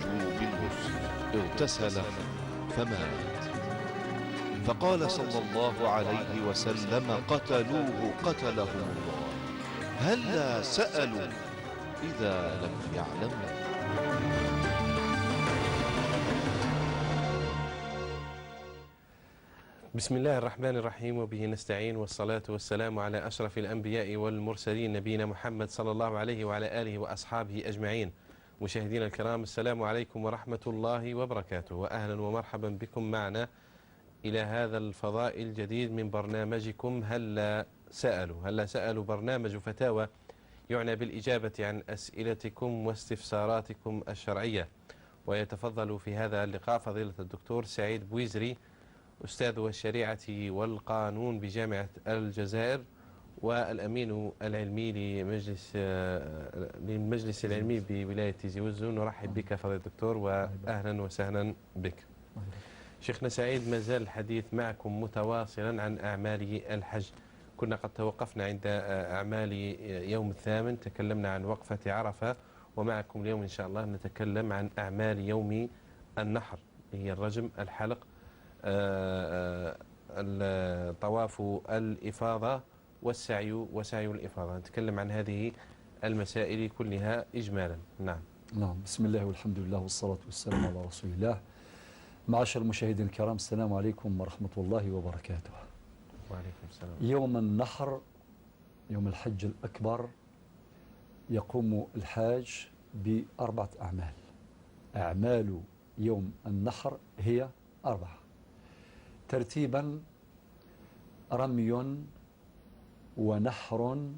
وجوب الغسل اغتسل فمات. فقال صلى الله عليه وسلم: قتلوه قتلهم الله، هلا سألوا إذا لم يعلموا. بسم الله الرحمن الرحيم، وبه نستعين، والصلاة والسلام على أشرف الأنبياء والمرسلين، نبينا محمد صلى الله عليه وعلى آله وأصحابه أجمعين. مشاهدينا الكرام، السلام عليكم ورحمة الله وبركاته، وأهلا ومرحبا بكم معنا إلى هذا الفضاء الجديد من برنامجكم هلا سألوا، برنامج فتاوى يعنى بالإجابة عن أسئلتكم واستفساراتكم الشرعية. ويتفضل في هذا اللقاء فضيلة الدكتور سعيد بويزري، أستاذ الشريعة والقانون بجامعة الجزائر، والأمين العلمي للمجلس العلمي بولاية تيزي وزو. نرحب بك فضيلة الدكتور وأهلا وسهلا بك. شيخنا سعيد، ما زال الحديث معكم متواصلا عن أعمال الحج. كنا قد توقفنا عند أعمال يوم الثامن، تكلمنا عن وقفة عرفة، ومعكم اليوم إن شاء الله نتكلم عن أعمال يوم النحر، هي الرجم، الحلق، طواف الإفاضة وسعي الإفاضة. نتكلم عن هذه المسائل كلها إجمالا. نعم. بسم الله والحمد لله والصلاة والسلام على رسول الله. معاشر المشاهدين الكرام، السلام عليكم ورحمة الله وبركاته. وعليكم السلام. يوم النحر، يوم الحج الأكبر، يقوم الحاج بأربعة أعمال. أعمال يوم النحر هي أربعة ترتيبا: رمي ونحر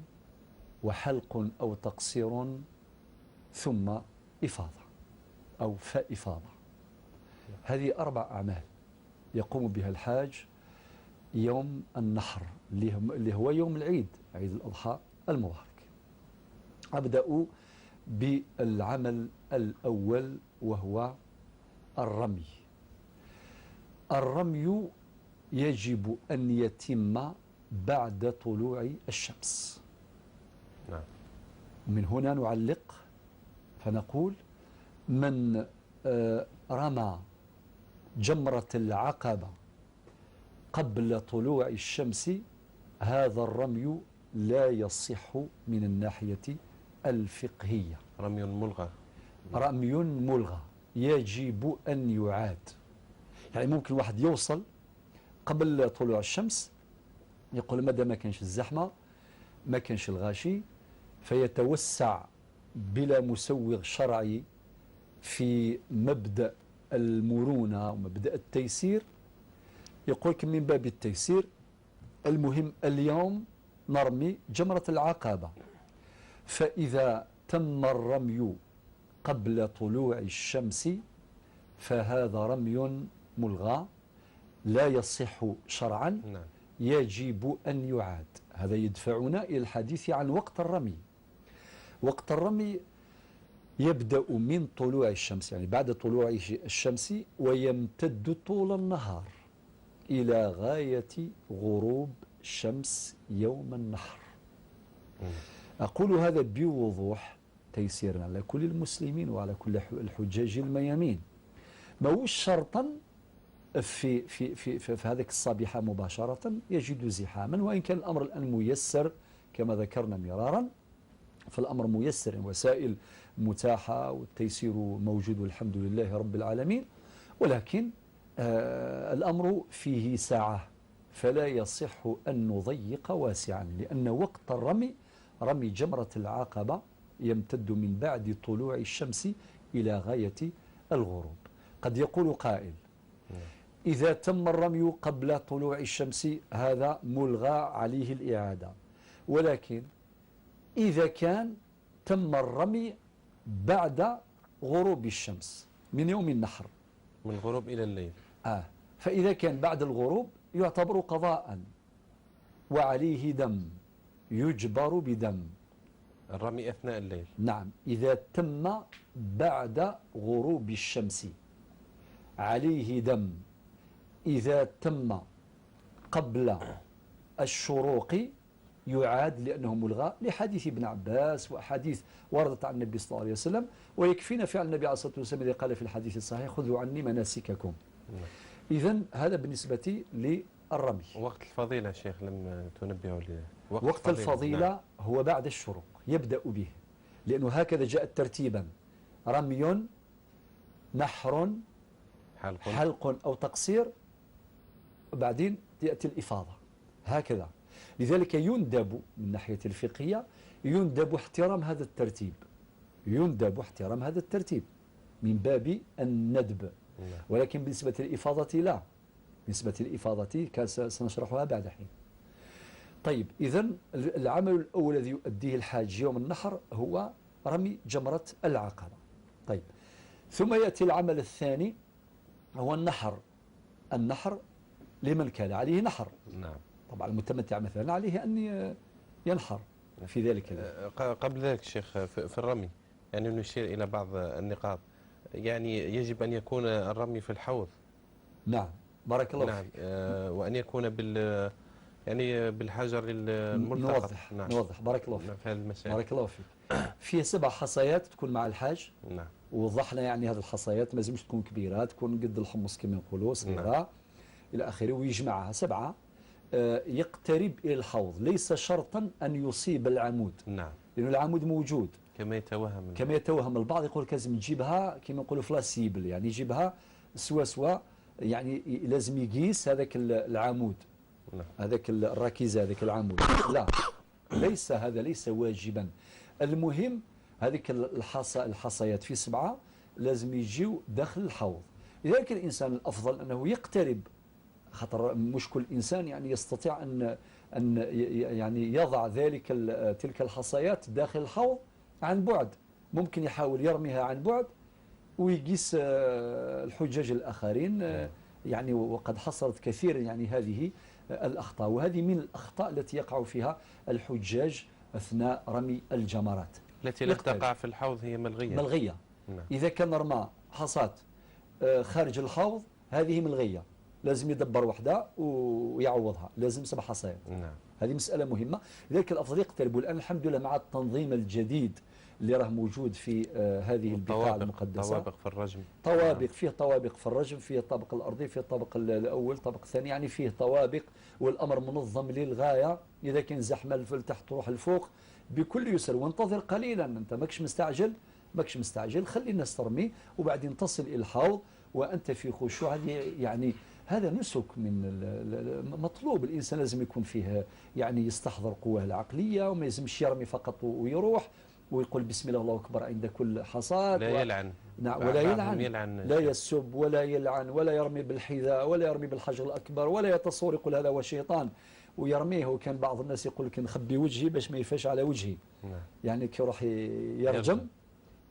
وحلق أو تقصير ثم إفاضة أو فإفاضة. هذه أربع أعمال يقوم بها الحاج يوم النحر، اللي هو يوم العيد، عيد الأضحى المبارك. أبدأ بالعمل الأول وهو الرمي. الرمي يجب أن يتم بعد طلوع الشمس. نعم. من هنا نعلق فنقول: من رمى جمرة العقبة قبل طلوع الشمس، هذا الرمي لا يصح من الناحية الفقهية. رمي ملغى. رمي ملغى، يجب أن يعاد. يعني ممكن واحد يوصل قبل طلوع الشمس، يقول ماذا ما كانش الزحمة، ما كانش الغاشي، فيتوسع بلا مسوغ شرعي في مبدأ المرونة ومبدأ التيسير. يقول من باب التيسير المهم اليوم نرمي جمرة العقبة، فإذا تم الرمي قبل طلوع الشمس فهذا رمي ملغى لا يصح شرعا. نعم. يجب أن يعاد. هذا يدفعنا إلى الحديث عن وقت الرمي. وقت الرمي يبدأ من طلوع الشمس، يعني بعد طلوع الشمس، ويمتد طول النهار إلى غاية غروب شمس يوم النحر. أقول هذا بوضوح تيسيرا على كل المسلمين وعلى كل الحجاج الميامين. ما هو شرطا في هذه الصبيحة مباشرة يجد زحاما، وإن كان الأمر الآن ميسر كما ذكرنا مرارا، فالأمر ميسر، وسائل متاحة والتيسير موجود والحمد لله رب العالمين، ولكن الأمر فيه ساعة، فلا يصح أن نضيق واسعا، لأن وقت الرمي، رمي جمرة العقبة، يمتد من بعد طلوع الشمس إلى غاية الغروب. قد يقول قائل: إذا تم الرمي قبل طلوع الشمس هذا ملغى عليه الإعادة، ولكن إذا كان تم الرمي بعد غروب الشمس من يوم النحر، من الغروب إلى الليل، فإذا كان بعد الغروب يعتبر قضاء وعليه دم، يجبر بدم. الرمي أثناء الليل. نعم. إذا تم بعد غروب الشمس عليه دم. إذا تم قبل الشروق يعاد لأنه ملغى لحديث ابن عباس وأحاديث وردت عن النبي صلى الله عليه وسلم. ويكفينا فعل النبي عليه الصلاة والسلام الذي قال في الحديث الصحيح خذوا عني مناسككم. إذن هذا بالنسبة للرمي. وقت الفضيلة شيخ لم تنبهوا لي. وقت الفضيلة هو بعد الشروق يبدأ به، لأنه هكذا جاء ترتيبا: رمي، نحر، حلق أو تقصير، وبعدين تأتي الإفاضة هكذا. لذلك يندب من ناحية الفقهية يندب احترام هذا الترتيب، يندب احترام هذا الترتيب من باب الندب. ولكن بالنسبة للإفاضة لا، بالنسبة للإفاضة سنشرحها بعد حين. طيب إذن العمل الأول الذي يؤديه الحاج يوم النحر هو رمي جمرة العقبة. طيب ثم يأتي العمل الثاني هو النحر. النحر لمن كان عليه نحر. نعم. طبعا المتمتع مثلا عليه أن ينحر في ذلك. قبل ذلك شيخ في الرمي يعني نشير إلى بعض النقاط. يعني يجب أن يكون الرمي في الحوض. نعم بارك الله نعم. فيك. وأن يكون يعني بالحجر الملتقط. نوضح بارك الله فيك. في هذه المسائل. بارك الله فيك. فيه 7 حصيات تكون مع الحاج. نعم. ووضحنا يعني هذه الحصيات ما لازمش تكون كبيرة، تكون قد الحمص كما نقولوا صغيرة. نعم. إلى آخره. ويجمعها 7 يقترب إلى الحوض، ليس شرطا أن يصيب العمود. نعم. لأن العمود موجود كما يتوهم البعض. يقول لازم تجيبها كما نقولوا فلاسيبل، يعني يجيبها سوا يعني لازم يقيس هذاك العمود. نعم. هذاك الركيزة هذاك العمود. لا، ليس هذا ليس واجبا. المهم هذيك الحصيات في 7 لازم يجيو داخل الحوض. لذلك الإنسان الأفضل أنه يقترب، خاطر مش كل إنسان يعني يستطيع أن يعني يضع تلك الحصيات داخل الحوض عن بعد. ممكن يحاول يرميها عن بعد ويقيس الحجاج الآخرين يعني. وقد حصلت كثيرا يعني هذه الأخطاء، وهذه من الأخطاء التي يقع فيها الحجاج أثناء رمي الجمرات. التي لا تقع في الحوض هي ملغية. نعم. إذا كان رمى حصات خارج الحوض هذه ملغية، لازم يدبر وحدة ويعوضها، لازم 7 حصيات. نعم. هذه مسألة مهمة. لذلك الأفضل يقتربوا الآن الحمد لله مع التنظيم الجديد اللي راه موجود في هذه البقاع المقدسة. طوابق في الرجم. فيه طوابق في الرجم، فيه الطابق الأرضي، فيه الطابق الأول، الطابق الثاني، يعني فيه طوابق، والأمر منظم للغاية. إذا كان زحمة لتحت تروح الفوق بكل يسر. وانتظر قليلا، أنت ماكش مستعجل، خلي الناس ترمي وبعدين تصل إلى الحوض وأنت في خشوع. يعني هذا نسك من مطلوب. الإنسان لازم يكون فيه يعني يستحضر قواه العقلية، وما يلزمش يرمي فقط ويروح ويقول بسم الله الله أكبر عند كل حصاد. لا يلعن. نعم. ولا يلعن. لا يسب ولا يلعن ولا يرمي بالحذاء ولا يرمي بالحجر الأكبر ولا يتصور يقول هذا هو شيطان ويرميه. وكان بعض الناس يقول لك نخبي وجهي باش ما يفاش على وجهي. يعني كي يروح يرجم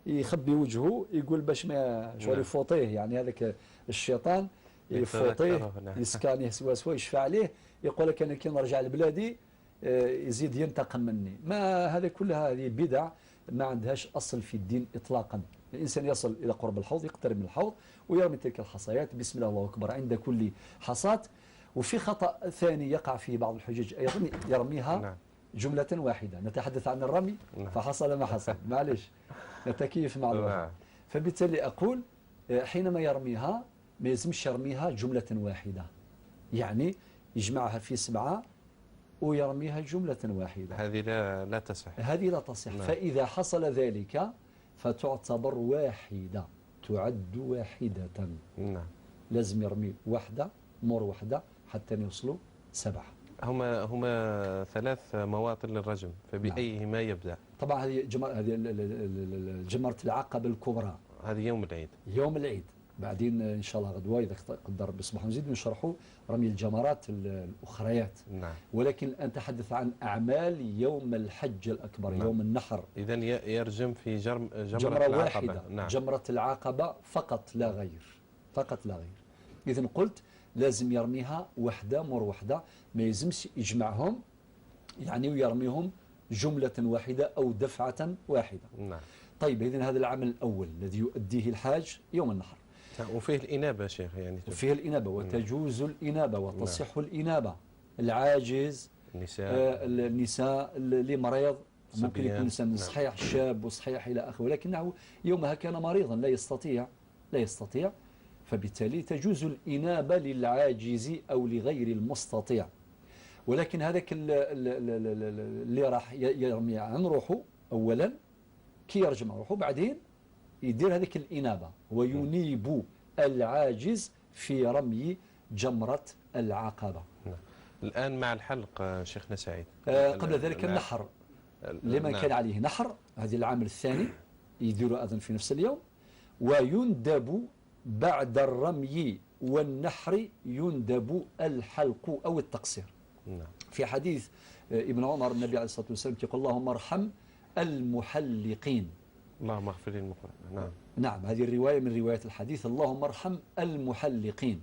يخبي وجهه يقول باش ما شغل يفوطيه، يعني هذاك الشيطان يفوطيه يسكانيه سوا يشفى عليه. يقول لك انا كي نرجع لبلادي يزيد ينتقم مني. ما هذا كلها هذه بدع ما عندهاش أصل في الدين إطلاقا. الإنسان يصل إلى قرب الحوض، يقترب من الحوض ويرمي تلك الحصيات بسم الله الله أكبر عند كل حصاة. وفي خطأ ثاني يقع فيه بعض الحجاج أيضا، يرميها جملة واحدة. نتحدث عن الرمي فحصل ما حصل، معلش نتكيف مع الوضع. فبالتالي أقول حينما يرميها ما يلزمش يرميها جملة واحدة، يعني يجمعها في 7 ويرميها جملة واحدة. هذه لا تصح. نعم. فإذا حصل ذلك فتعتبر واحدة، تعد واحدة. نعم. لازم يرمي واحدة مر واحدة حتى يوصلوا 7. هما 3 مواطن للرجم، فبأيهما يبدأ؟ طبعا هذه جمرة العقبة الكبرى، هذه يوم العيد. بعدين إن شاء الله غدوة إذا قدر ربي سبحانه نزيد نشرحوا رمي الجمرات الأخريات. نعم. ولكن الآن نتحدث عن أعمال يوم الحج الأكبر. نعم. يوم النحر. إذن يرجم في جمرة واحدة. نعم. جمرة العقبة فقط لا غير. إذن قلت لازم يرميها وحدة مر وحدة، ما يلزمش يجمعهم يعني ويرميهم جملة واحدة أو دفعة واحدة. نعم. طيب إذن هذا العمل الأول الذي يؤديه الحاج يوم النحر. وفيه الإنابة شيخ، يعني وفيه الإنابة وتجوز الإنابة وتصح الإنابة. العاجز النساء اللي مريض، ممكن يكون إنسان صحيح شاب وصحيح إلى آخره، ولكنه يومها كان مريضا لا يستطيع، فبالتالي تجوز الإنابة للعاجز أو لغير المستطيع. ولكن هذاك اللي راح يرمي عن روحه أولا كي يرجم روحه، بعدين يدير هذيك الإنابة وينيب العاجز في رمي جمرة العقبة. الآن مع الحلق شيخنا سعيد، قبل ذلك النحر لمن كان عليه نحر، هذه العامل الثاني يدير أذن في نفس اليوم. ويندب بعد الرمي والنحر يندب الحلق أو التقصير. في حديث ابن عمر النبي عليه الصلاة والسلام يقول اللهم ارحم المحلقين. اللهم اغفر للمحلقين. نعم هذه الرواية من رواية الحديث، اللهم ارحم المحلقين.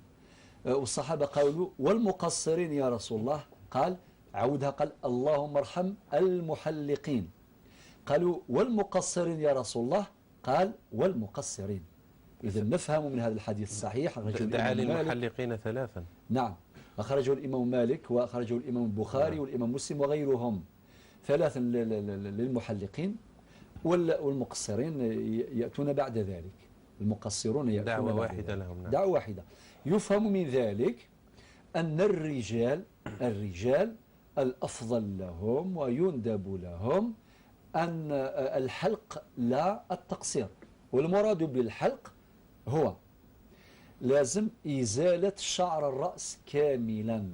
والصحابة قالوا والمقصرين يا رسول الله؟ قال عودها، قال اللهم ارحم المحلقين. قالوا والمقصرين يا رسول الله؟ قال والمقصرين. إذا نفهم من هذا الحديث الصحيح دعا للمحلقين ثلاثا. نعم، أخرجه الإمام مالك وأخرجه الإمام البخاري والإمام مسلم وغيرهم، ثلاثا للمحلقين، والمقصرين يأتون بعد ذلك. المقصرون يأتون دعوة واحدة لهم. دعوة واحدة. يفهم من ذلك أن الرجال الأفضل لهم ويندب لهم أن الحلق لا التقصير، والمراد بالحلق هو لازم إزالة شعر الرأس كاملا.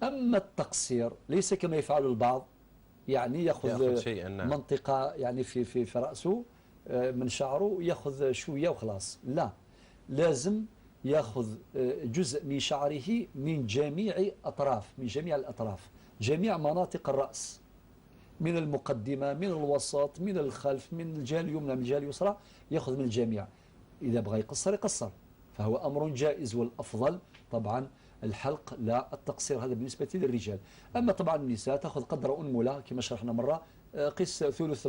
أما التقصير ليس كما يفعل البعض، يعني يأخذ منطقة يعني في رأسه من شعره يأخذ شوية وخلاص، لا، لازم يأخذ جزء من شعره من جميع الأطراف، جميع مناطق الرأس، من المقدمة، من الوسط، من الخلف، من الجهة اليمنى، من الجهة اليسرى، يأخذ من الجميع. إذا بغى يقصر، فهو أمر جائز، والأفضل طبعا الحلق لا التقصير، هذا بالنسبة للرجال. أما طبعا النساء تأخذ قدر أنملة كما شرحنا مرة، قس ثلث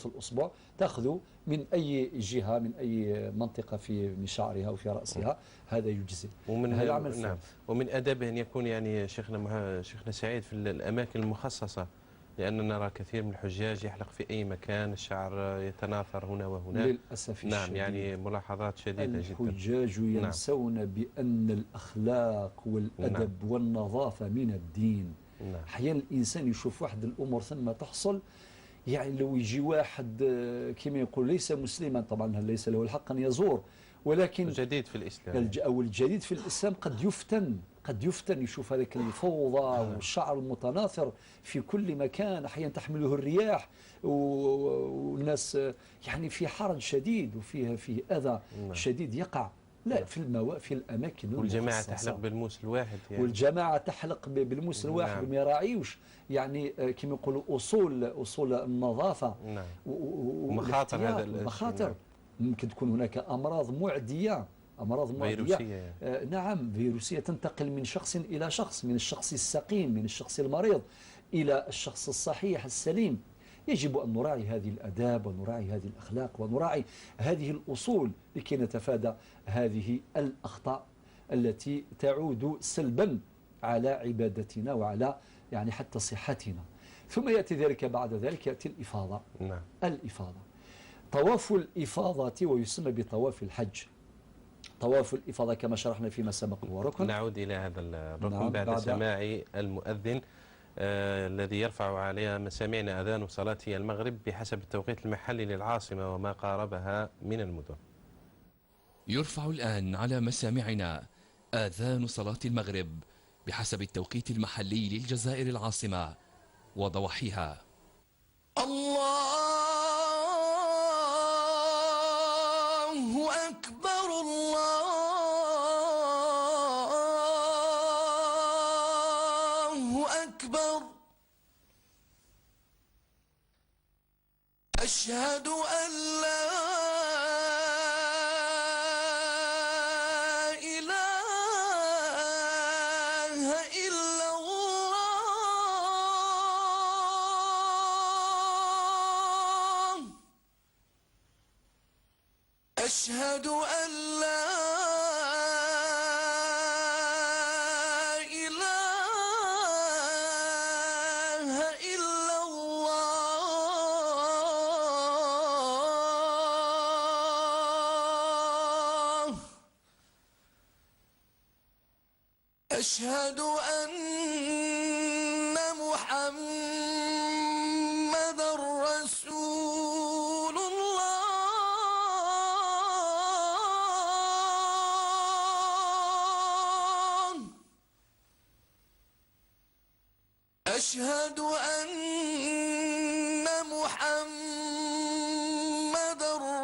الأصبع تأخذ من أي جهة، من أي منطقة من شعرها وفي رأسها، هذا يجزي. نعم. ومن أدبه أن يكون يعني شيخنا سعيد في الأماكن المخصصة، لأننا نرى كثير من الحجاج يحلق في أي مكان، الشعر يتناثر هنا وهناك للأسف الشديد. نعم، يعني ملاحظات شديدة جدا. الحجاج ينسون بأن الأخلاق والأدب والنظافة من الدين. أحيانا الإنسان يشوف واحد الأمور ثم تحصل، يعني لو يجي واحد كما يقول ليس مسلما، طبعا ليس له الحق أن يزور، ولكن جديد في الإسلام أو الجديد في الإسلام قد يفتن يشوف هذيك الفوضى والشعر المتناثر في كل مكان، أحيانا تحمله الرياح، والناس يعني في حرج شديد وفيه أذى شديد يقع. لا، في الأماكن والجماعة تحلق بالموس الواحد يعني. والجماعة تحلق بالموس الواحد وما يراعيوش يعني كما يقولوا أصول النظافة. ومخاطر هذا المخاطر. ممكن تكون هناك أمراض معدية فيروسية. نعم، فيروسية تنتقل من شخص إلى شخص، من الشخص السقيم، من الشخص المريض إلى الشخص الصحيح السليم. يجب أن نراعي هذه الأداب ونراعي هذه الأخلاق ونراعي هذه الأصول لكي نتفادى هذه الأخطاء التي تعود سلبا على عبادتنا وعلى يعني حتى صحتنا. ثم يأتي ذلك بعد ذلك يأتي الإفاضة. الإفاضة، طواف الإفاضة ويسمى بطواف الحج. طواف الإفاضة كما شرحنا فيما سبق هو ركن. نعود إلى هذا الركن بعد سماع المؤذن الذي يرفع على مسامعنا أذان صلاة المغرب بحسب التوقيت المحلي للعاصمة وما قاربها من المدن. يرفع الآن على مسامعنا آذان صلاة المغرب بحسب التوقيت المحلي للجزائر العاصمة وضواحيها. الله أكبر، الله أكبر، أشهد أن لا إله إلا الله، أشهد أن لا إله أشهد أن محمد رسول الله أشهد أن محمد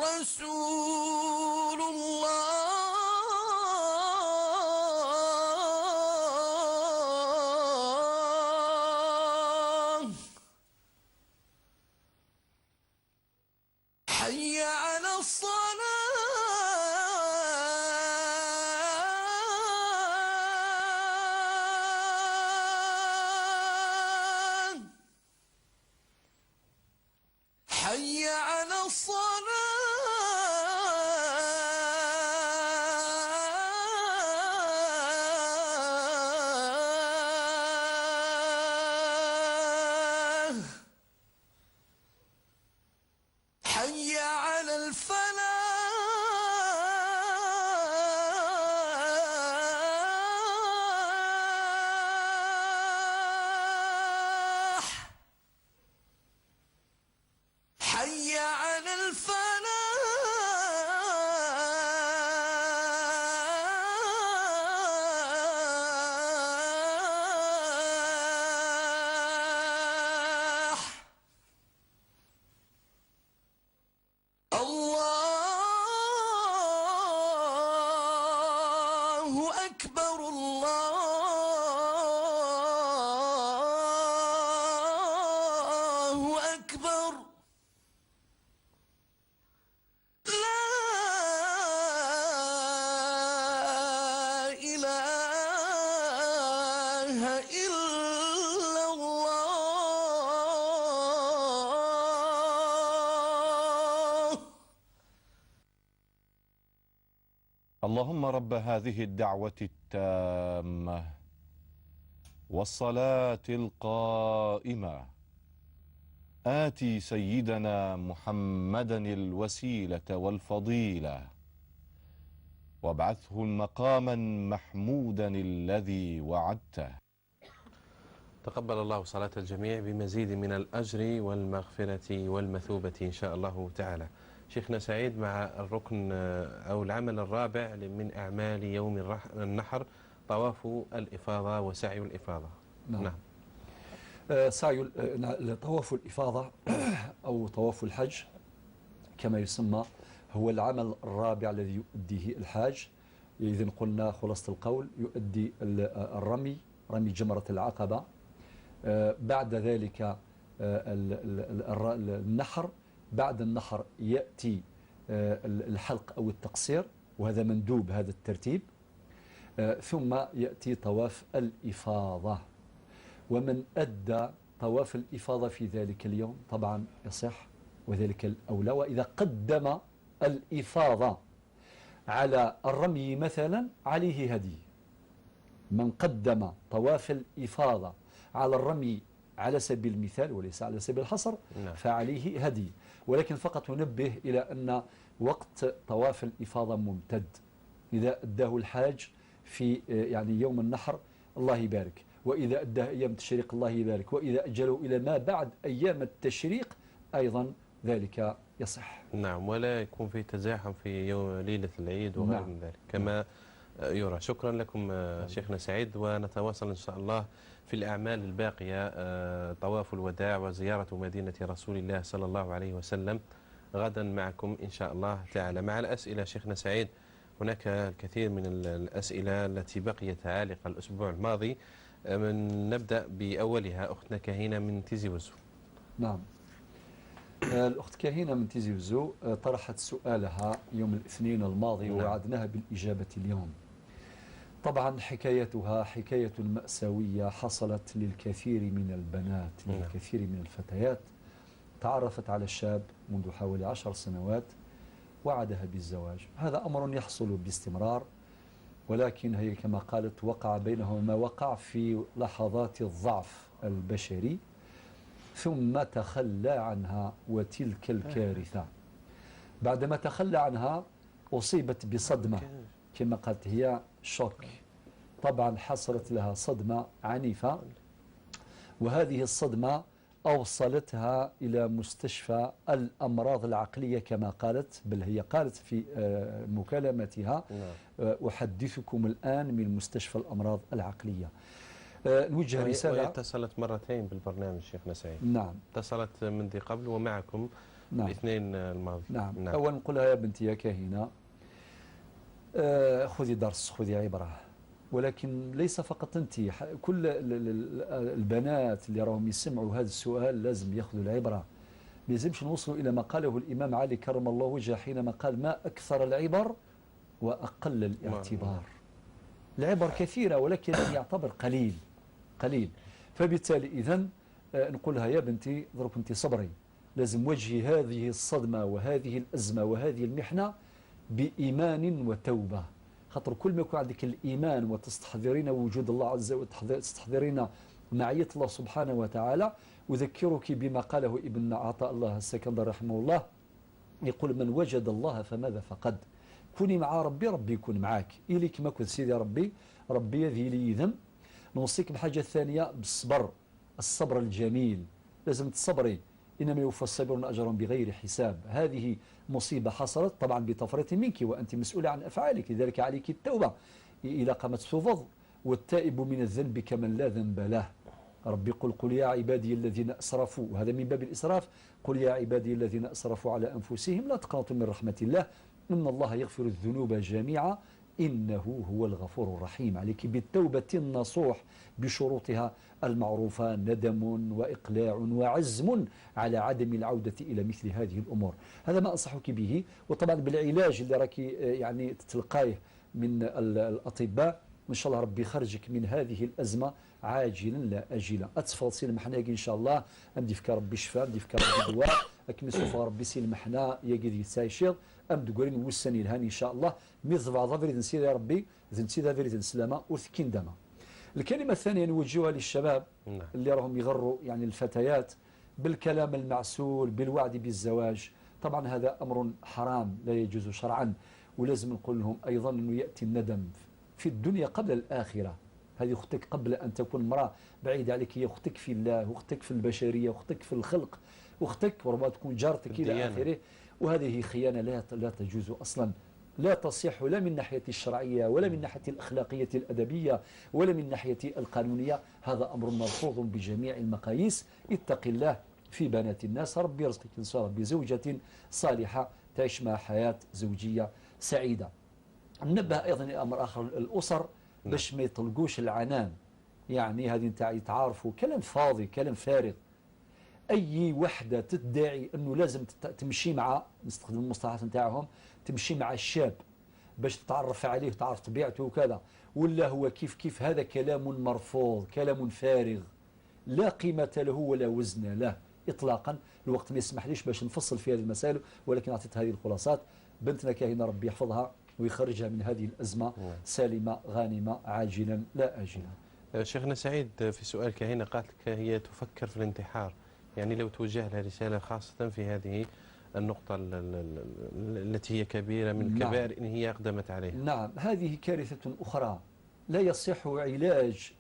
رسول الله حي على الصلاة حي على الصلاة حي على الفلاح حي على الفلاح الله أكبر الله أكبر لا إله إلا الله اللهم رب هذه الدعوة التامة والصلاة القائمة آتي سيدنا محمدا الوسيلة والفضيلة وابعثه مقاما محمودا الذي وعدته. تقبل الله صلاة الجميع بمزيد من الأجر والمغفرة والمثوبة إن شاء الله تعالى. شيخنا سعيد، مع الركن أو العمل الرابع من أعمال يوم النحر طواف الإفاضة وسعي الإفاضة. نعم. طواف الإفاضة أو طواف الحج كما يسمى هو العمل الرابع الذي يؤديه الحاج. إذن قلنا خلاصة القول يؤدي الرمي، رمي جمرة العقبة، بعد ذلك النحر، بعد النحر يأتي الحلق أو التقصير، وهذا مندوب هذا الترتيب، ثم يأتي طواف الإفاضة. ومن أدى طواف الإفاضة في ذلك اليوم طبعا يصح وذلك الأولى. وإذا قدم الإفاضة على الرمي مثلا عليه هدي. من قدم طواف الإفاضة على الرمي على سبيل المثال وليس على سبيل الحصر فعليه هدي. ولكن فقط ننبه إلى أن وقت طواف الإفاضة ممتد. إذا أداه الحاج في يعني يوم النحر الله يبارك، وإذا أداه أيام التشريق الله يبارك، وإذا أجله إلى ما بعد أيام التشريق أيضا ذلك يصح. نعم، ولا يكون في تزاحم في يوم ليلة العيد وغير من ذلك كما يرى. شكرا لكم شيخنا سعيد، ونتواصل إن شاء الله في الأعمال الباقية، طواف الوداع وزيارة مدينة رسول الله صلى الله عليه وسلم غدا معكم إن شاء الله تعالى. مع الأسئلة شيخنا سعيد، هناك الكثير من الأسئلة التي بقيت عالقة الأسبوع الماضي. نبدأ بأولها أختنا كهينة من تيزي وزو. نعم، الأخت كهينة من تيزي وزو طرحت سؤالها يوم الاثنين الماضي ووعدناها بالإجابة اليوم. طبعا حكايتها حكاية مأساوية حصلت للكثير من البنات، للكثير من الفتيات. تعرفت على الشاب منذ حوالي 10 سنوات، وعدها بالزواج. هذا أمر يحصل باستمرار، ولكن هي كما قالت وقع بينهما ما وقع في لحظات الضعف البشري، ثم تخلى عنها. وتلك الكارثة بعدما تخلى عنها أصيبت بصدمة كما قالت هي شوك. طبعا حصلت لها صدمة عنيفة، وهذه الصدمة أوصلتها إلى مستشفى الأمراض العقلية كما قالت، بل هي قالت في مكالمتها أحدثكم الآن من مستشفى الأمراض العقلية. نوجه رسالة. وهي اتصلت مرتين بالبرنامج شيخنا سعيد. نعم. اتصلت منذ قبل ومعكم الاثنين الماضي. نعم. أولا نقول لها يا بنتي يا كاهنة، خذي درس، خذي عبرة، ولكن ليس فقط أنت، كل البنات اللي راهم يسمعوا هذا السؤال لازم يأخذوا العبرة. ما يلزمش نوصلوا إلى ما قاله الإمام علي كرم الله وجهه حينما قال ما أكثر العبر وأقل الاعتبار. العبر كثيرة ولكن يعتبر قليل. فبالتالي إذن نقول لها يا بنتي ضرب أنت صبري، لازم وجهي هذه الصدمة وهذه الأزمة وهذه المحنة بإيمان وتوبة. خاطر كل ما يكون عندك الإيمان وتستحضرين وجود الله عز وجل وتستحضرين معية الله سبحانه وتعالى، أذكرك بما قاله ابن عطاء الله السكندري رحمه الله، يقول من وجد الله فماذا فقد. كوني مع ربي، ربي يكون معك. إليك ما كنت سيدي ربي يذي لي ذنب. نوصيك بحاجة ثانية بالصبر، الصبر الجميل، لازم تصبري. إنما يوفى الصابرون أجرهم بغير حساب. هذه مصيبة حصلت طبعا بتفريط منك وأنت مسؤولة عن أفعالك، لذلك عليك التوبة إلى قامت تفض، والتائب من الذنب كمن لا ذنب له. ربي قل يا عبادي الذين أسرفوا، وهذا من باب الإسراف، قل يا عبادي الذين أسرفوا على أنفسهم لا تقنطوا من رحمة الله إن الله يغفر الذنوب جميعا إنه هو الغفور الرحيم. عليك بالتوبة النصوح بشروطها المعروفة، ندم وإقلاع وعزم على عدم العودة إلى مثل هذه الأمور. هذا ما أنصحك به. وطبعا بالعلاج اللي راك يعني تتلقاه من الأطباء، إن شاء الله ربي يخرجك من هذه الأزمة عاجلا لا أجلا. أتفضل سي المحناقي إن شاء الله، أمدي فيك ربي شفاء، أمدي فيك ربي دواء، أكمل سوف ربي سي المحنا يجد يتسايشير أمد قولين وسني الهاني إن شاء الله ميض بعض فريد نسير يا ربي ذن سيدا فريد السلامة وثكين دما. الكلمة الثانية نوجهها للشباب اللي راهم يغروا يعني الفتيات بالكلام المعسول، بالوعد بالزواج. طبعا هذا أمر حرام لا يجوز شرعا، ولازم نقول لهم أيضا أنه يأتي الندم في الدنيا قبل الآخرة. هذه أختك قبل أن تكون امرأة بعيدة عليك، هي أختك في الله، أختك في البشرية، أختك في الخلق، أختك وربما تكون جارتك إلى آخره. وهذه خيانة لا تجوز أصلا، لا تصح لا من ناحية الشرعية ولا من ناحية الأخلاقية الأدبية ولا من ناحية القانونية. هذا أمر مرفوض بجميع المقاييس. اتق الله في بنات الناس، ربي يرزقك إن شاء الله بزوجة صالحة تعيش مع حياة زوجية سعيدة. ننبه أيضا إلى أمر آخر، الأسر باش ما يطلقوش العنان. يعني هذه نتاع يتعارفوا كلام فاضي، كلام فارغ. أي وحدة تدعي أنه لازم تمشي مع، نستخدم المصطلحات نتاعهم، تمشي مع الشاب باش تتعرف عليه وتعرف طبيعته وكذا، ولا هو كيف، هذا كلام مرفوض، كلام فارغ لا قيمة له ولا وزن له إطلاقا. الوقت ما يسمحليش باش نفصل في هذه المسائل، ولكن أعطيت هذه الخلاصات. بنتنا كاهنة ربي يحفظها ويخرجها من هذه الأزمة سالمة غانمة عاجلا لا آجلا. شيخنا سعيد، في سؤال كاهنة قالت لك هي تفكر في الانتحار، يعني لو توجه لها رسالة خاصة في هذه النقطة التي هي كبيرة من الكبائر إن هي أقدمت عليها. نعم، هذه كارثة أخرى. لا يصح علاج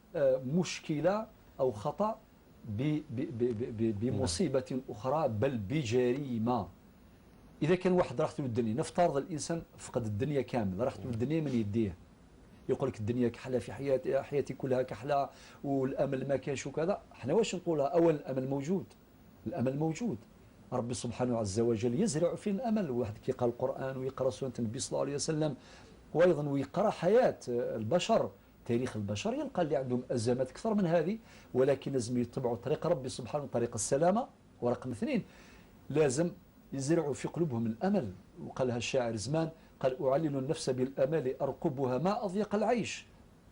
مشكلة أو خطأ بمصيبة أخرى بل بجريمة. إذا كان واحد راحت له الدنيا، نفترض الإنسان فقد الدنيا كامل، راحت له الدنيا من يديه، يقول لك الدنيا كحلة في حياتي كلها كحلة والأمل ما كانش وكذا. احنا واش نقولها؟ أول الأمل موجود، الأمل موجود. ربي سبحانه عز وجل يزرع في الأمل. واحد كيقرأ القرآن ويقرأ سنة النبي صلى الله عليه وسلم، وأيضا ويقرأ حياة البشر، تاريخ البشر، يلقى اللي عندهم أزمات أكثر من هذه، ولكن لازم يتبعوا طريق ربي سبحانه، طريق السلامة. ورقم 2 لازم يزرعوا في قلوبهم الأمل. وقالها الشاعر زمان، قال أعلل النفس بالأمال أرقبها ما أضيق العيش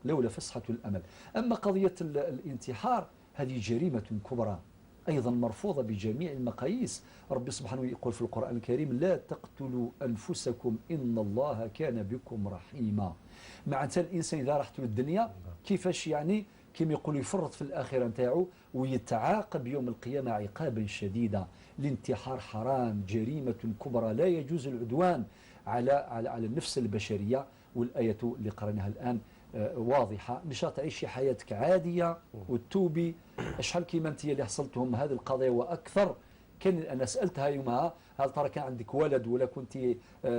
لولا فسحة الأمل. أما قضية الانتحار هذه جريمة كبرى أيضا مرفوضة بجميع المقاييس. ربي سبحانه يقول في القرآن الكريم لا تقتلوا أنفسكم إن الله كان بكم رحيما. معناتها الإنسان إذا راحت له الدنيا كيفاش يعني كما يقول يفرط في الآخرة نتاعو ويتعاقب يوم القيامة عقابا شديدا. الانتحار حرام، جريمة كبرى، لا يجوز العدوان على النفس البشرية. والآية اللي قرأناها الآن واضحة مشان تعيشي حياتك عادية وتوبي. شحال كيما انت اللي حصلتهم هذه القضية وأكثر. كان أنا سألتها يومها هل ترى كان عندك ولد ولا كنت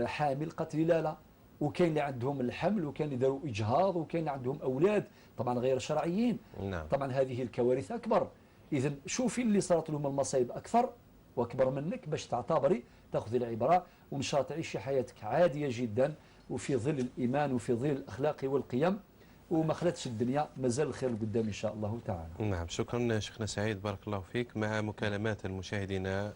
حامل؟ قالت لي لا. وكاين اللي عندهم الحمل وكاين اللي داروا إجهاض وكاين اللي عندهم أولاد طبعا غير شرعيين. نعم. طبعا هذه الكوارث أكبر. إذا شوفي اللي صارت لهم المصايب أكثر وأكبر منك باش تعتبري تأخذي العبرة وإن شاء الله تعيشي حياتك عادية جدا وفي ظل الإيمان وفي ظل الأخلاق والقيم وما خلتش الدنيا مازال الخير قدام إن شاء الله تعالى. نعم شكرا شيخنا سعيد بارك الله فيك. مع مكالمات المشاهدين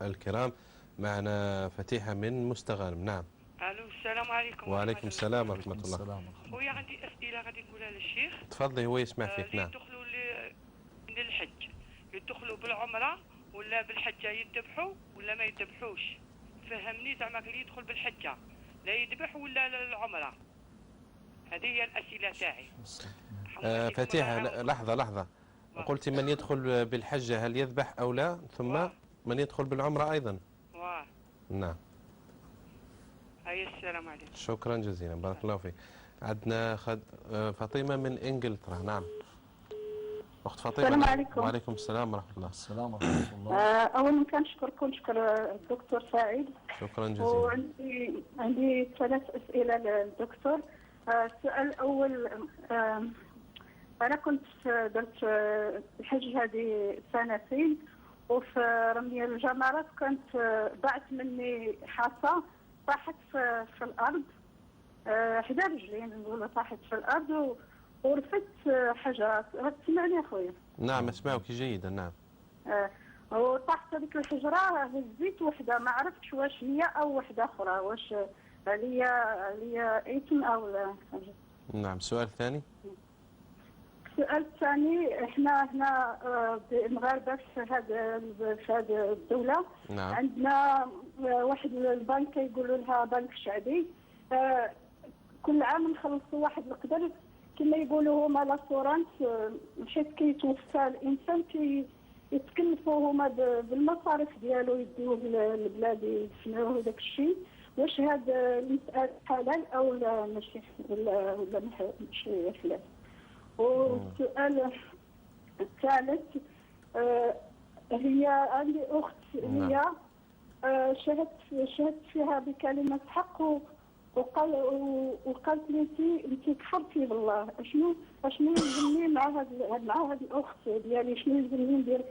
الكرام معنا فتيحة من مستغانم. نعم. الو السلام عليكم. وعليكم السلام ورحمة الله. السلام. خويا عندي اسئله غادي نقولها للشيخ. تفضلي هو يسمع فيك. اللي نعم. يدخلوا للحج يدخلوا بالعمره ولا بالحجه يذبحوا ولا ما يذبحوش؟ فهمني زعما اللي يدخل بالحجه لا يذبح ولا العمره؟ هذه هي الاسئله تاعي. فتيحة لحظة قلت من يدخل بالحجة هل يذبح أو لا، ثم من يدخل بالعمرة أيضا. نعم. هاي السلام عليكم. شكرا جزيلا بارك الله فيك. عندنا فاطمة من إنجلترا. نعم أخت فاطمة. السلام عليكم. وعليكم السلام ورحمة الله. السلام ورحمة الله. أولا كنشكركم نشكر الدكتور سعيد. شكرا جزيلا. وعندي 3 أسئلة للدكتور. السؤال الأول، أنا كنت درت الحج هذه سنتين وفي رمي الجمرات كانت ضاعت مني حصى طاحت في الأرض حدا رجلين نقولوا طاحت في الأرض ورفدت حجرات. تسمعني يا خويا؟ نعم أسمعك جيدا. نعم. وطاحت هذيك الحجرة هزيت وحدة ما عرفتش واش هي أو وحدة أخرى، واش هي إيتم أو لا. نعم. السؤال الثاني. السؤال الثاني، احنا هنا المغاربة في هذه الدولة. نعم. عندنا واحد البنك يقولوا لها بنك شعبي. كل عام نخلصوا واحد القدر كما يقولوا هما لاسورانس، حيت كيتوفى الانسان يتكلفوا هما بالمصاريف ديالو يديوه للبلاد يدفنوه داك الشيء. واش هذا المسألة حلال او لا ماشي ولا ماشي حلال؟ والسؤال الثالث، هي عندي اخت هي شهدت فيها بكلمة حق وقالت لي انت كفرتي بالله. شنو يلزمني مع هذه الاخت ديالي؟ شنو يلزمني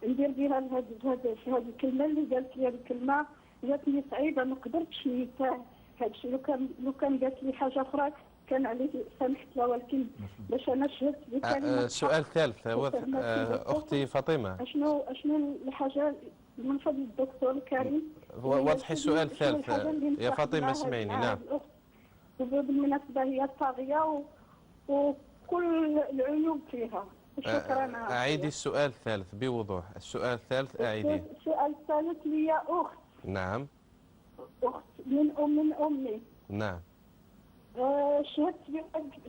ندير بها هذه الكلمه اللي قالت لي؟ هذه الكلمه جاتني صعيبه ما قدرتش نيتها هذا الشيء. لو كان قالت لي حاجه اخرى كان عليه سامحت لها، ولكن باش انا شهدت بكلمه. السؤال الثالث اختي فاطمه، شنو الحاجه من فضل الدكتور الكريم وضحي السؤال الثالث يا فاطمه اسمعيني. نعم. وبالمناسبه هي طاغيه وكل العيوب فيها. شكرا. اعيدي السؤال الثالث بوضوح. السؤال الثالث اعيديه. السؤال الثالث لي اخت. نعم. اخت من امي. نعم.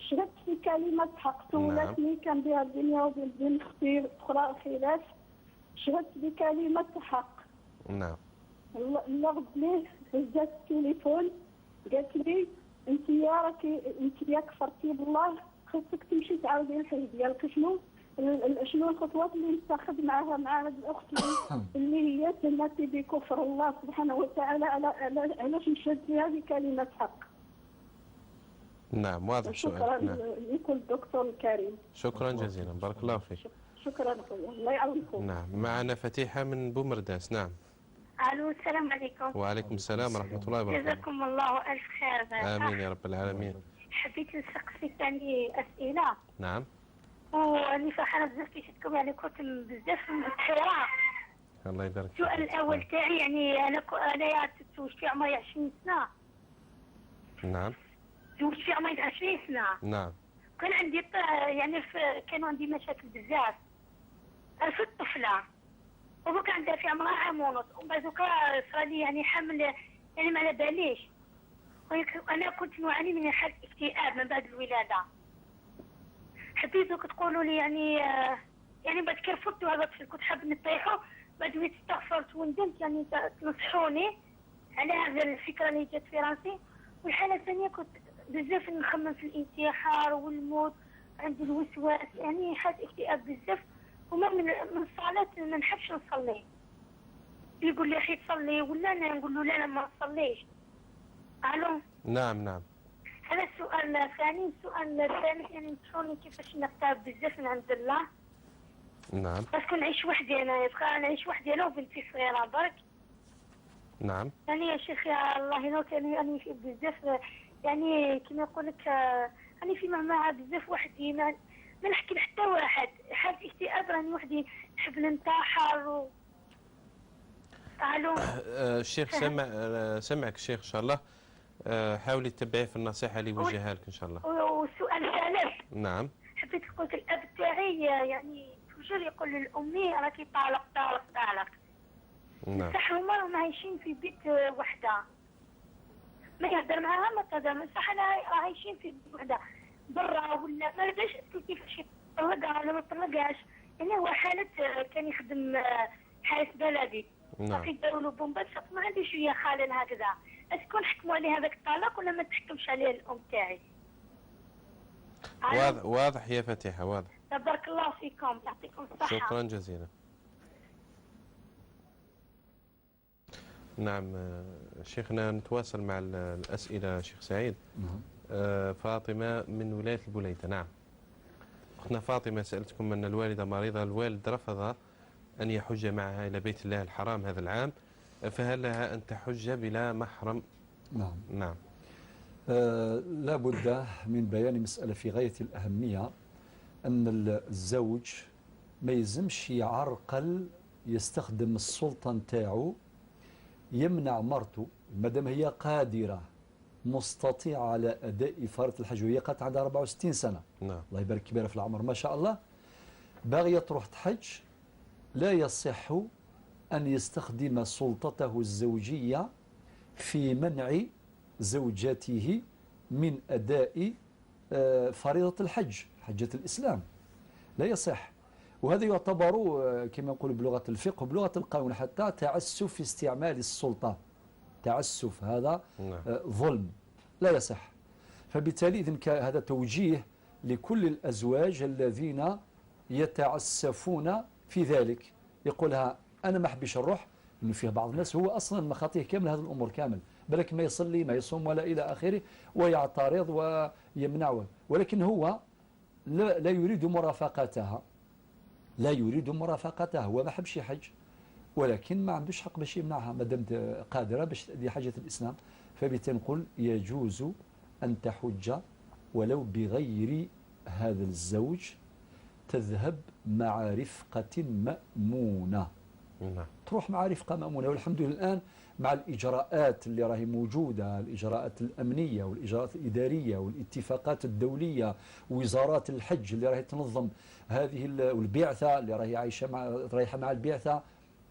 شهدت في كلمة حق تولتني كان بها الدنيا وبين اختي اخرى خلاف. شهدت بكلمة حق. نعم. الله ليه هزت التليفون قالت لي انت يا كفرتي بالله، خصك تمشي تعاودي الحج ديالك. شنو الخطوات اللي نتخذ مع هذه الاخت اللي هي تمتي بكفر الله سبحانه وتعالى؟ علاش نشهد فيها بكلمة حق؟ نعم واضح السؤال. شكرا لكم الدكتور الكريم. شكرا جزيلا بارك الله فيك. شكرا اخويا الله يعاونكم. نعم. معنا فتيحة من بومرداس. نعم. الو السلام عليكم. وعليكم السلام ورحمة الله وبركاته. جزاكم الله ألف خير. آمين يا رب العالمين. حبيت نسقسي ثاني أسئلة. نعم. وراني فرحانة بزاف كي شفتكم، يعني كنت بزاف متحيرة. الله يبارك فيك. السؤال الأول تاعي يعني أنا تزوجت في عمري 20 سنة. نعم. تزوجت في عمري 20 سنة. نعم. كان عندي يعني كانوا عندي مشاكل بزاف في الطفلة، وكان عندها في عمرها عام ونص، ومن بعد صار لي يعني حمل يعني ما على باليش. أنا كنت نعاني من حالة اكتئاب من بعد الولادة. حبيتوك تقولوا لي يعني بعد كي رفضت هذا الطفل كنت حاب نطيحه، بعد وليت استغفرت وندمت يعني تنصحوني على هذه الفكرة اللي جات في راسي. والحالة الثانية كنت بزاف نخمم في الانتحار والموت، عندي الوسواس، يعني حاس اكتئاب بزاف. وما من الصلاة ما نحبش نصلي. يقول لي اخي تصلي ولا انا نقول له لا انا ما نصليش. الو. نعم نعم. هذا السؤال الثاني. السؤال الثالث يعني تشوفوني كيفاش نقترب بزاف من عند الله. نعم. باسكو نعيش وحدي انا، يبقى نعيش وحدي انا وبنتي صغيره برك. نعم. يعني يا شيخ يا الله ينوك، يعني في بزاف، يعني كما يقول لك راني في مع بزاف وحدي، ما نحكي لحتى واحد، حالة اكتئاب راني وحدي، نحب ننتحر الو. الشيخ سمعك الشيخ ان شاء الله. حاولي تتبعي في النصيحة اللي وجهها لك ان شاء الله. والسؤال الثالث. نعم. حبيت نقول لك الاب تاعي يعني توجور يقول للامي راكي طالق طالق طالق. نعم. صح هما عايشين في بيت وحده، ما يهدر معاها ما تهدر، صح انا عايشين في بيت وحده برا ولا ما ندريش كيفاش يطلقها ولا ما يطلقهاش. يعني هو حالة كان يخدم حارس بلدي. نعم. يديروا له بومبات، ما عندي شويه خالن هكذا. اسكو نحكموا عليه هذاك الطلاق ولا ما تحكمش عليه الام تاعي؟ واضح يا فتيحة، واضح. تبارك الله فيكم، يعطيكم الصحة. شكرا جزيلا. نعم شيخنا، نتواصل مع الأسئلة شيخ سعيد. فاطمة من ولاية البليدة. نعم أختنا فاطمة، سألتكم أن الوالدة مريضة، الوالد رفض أن يحج معها إلى بيت الله الحرام هذا العام، فهل لها أن تحج بلا محرم؟ نعم. نعم. لا بد من بيان مسألة في غاية الأهمية، أن الزوج ما يلزمش يعرقل يستخدم السلطة نتاعو يمنع مرته مادام هي قادرة مستطيعة على أداء فرض الحج، وهي قد عندها 64 سنة. نعم. الله يبارك كبيرة في العمر ما شاء الله، باغية تروح تحج، لا يصح أن يستخدم سلطته الزوجية في منع زوجته من أداء فريضة الحج، حجة الإسلام، لا يصح. وهذا يعتبر كما يقول بلغة الفقه وبلغة القانون حتى تعسف في استعمال السلطة. تعسف هذا ظلم، لا يصح. فبالتالي إذن هذا توجيه لكل الأزواج الذين يتعسفون في ذلك، يقولها أنا ما أحبش نروح، إنه فيه بعض الناس هو أصلا مخاطيه كامل هذه الأمور كامل، بلك ما يصلي ما يصوم ولا إلى آخره، ويعترض ويمنعه، ولكن هو لا يريد مرافقتها، لا يريد مرافقتها، هو ما حبش يحج، ولكن ما عندوش حق باش يمنعها ما دامت قادرة باش تأدي حجة الإسلام. فبالتالي نقول يجوز أن تحج ولو بغير هذا الزوج، تذهب مع رفقة مأمونة. نعم. تروح مع رفقة مأمونة، والحمد لله الآن مع الإجراءات اللي راهي موجودة، الإجراءات الأمنية والإجراءات الإدارية والاتفاقات الدولية ووزارات الحج اللي راهي تنظم هذه، والبعثة اللي راهي رايحة مع البعثة،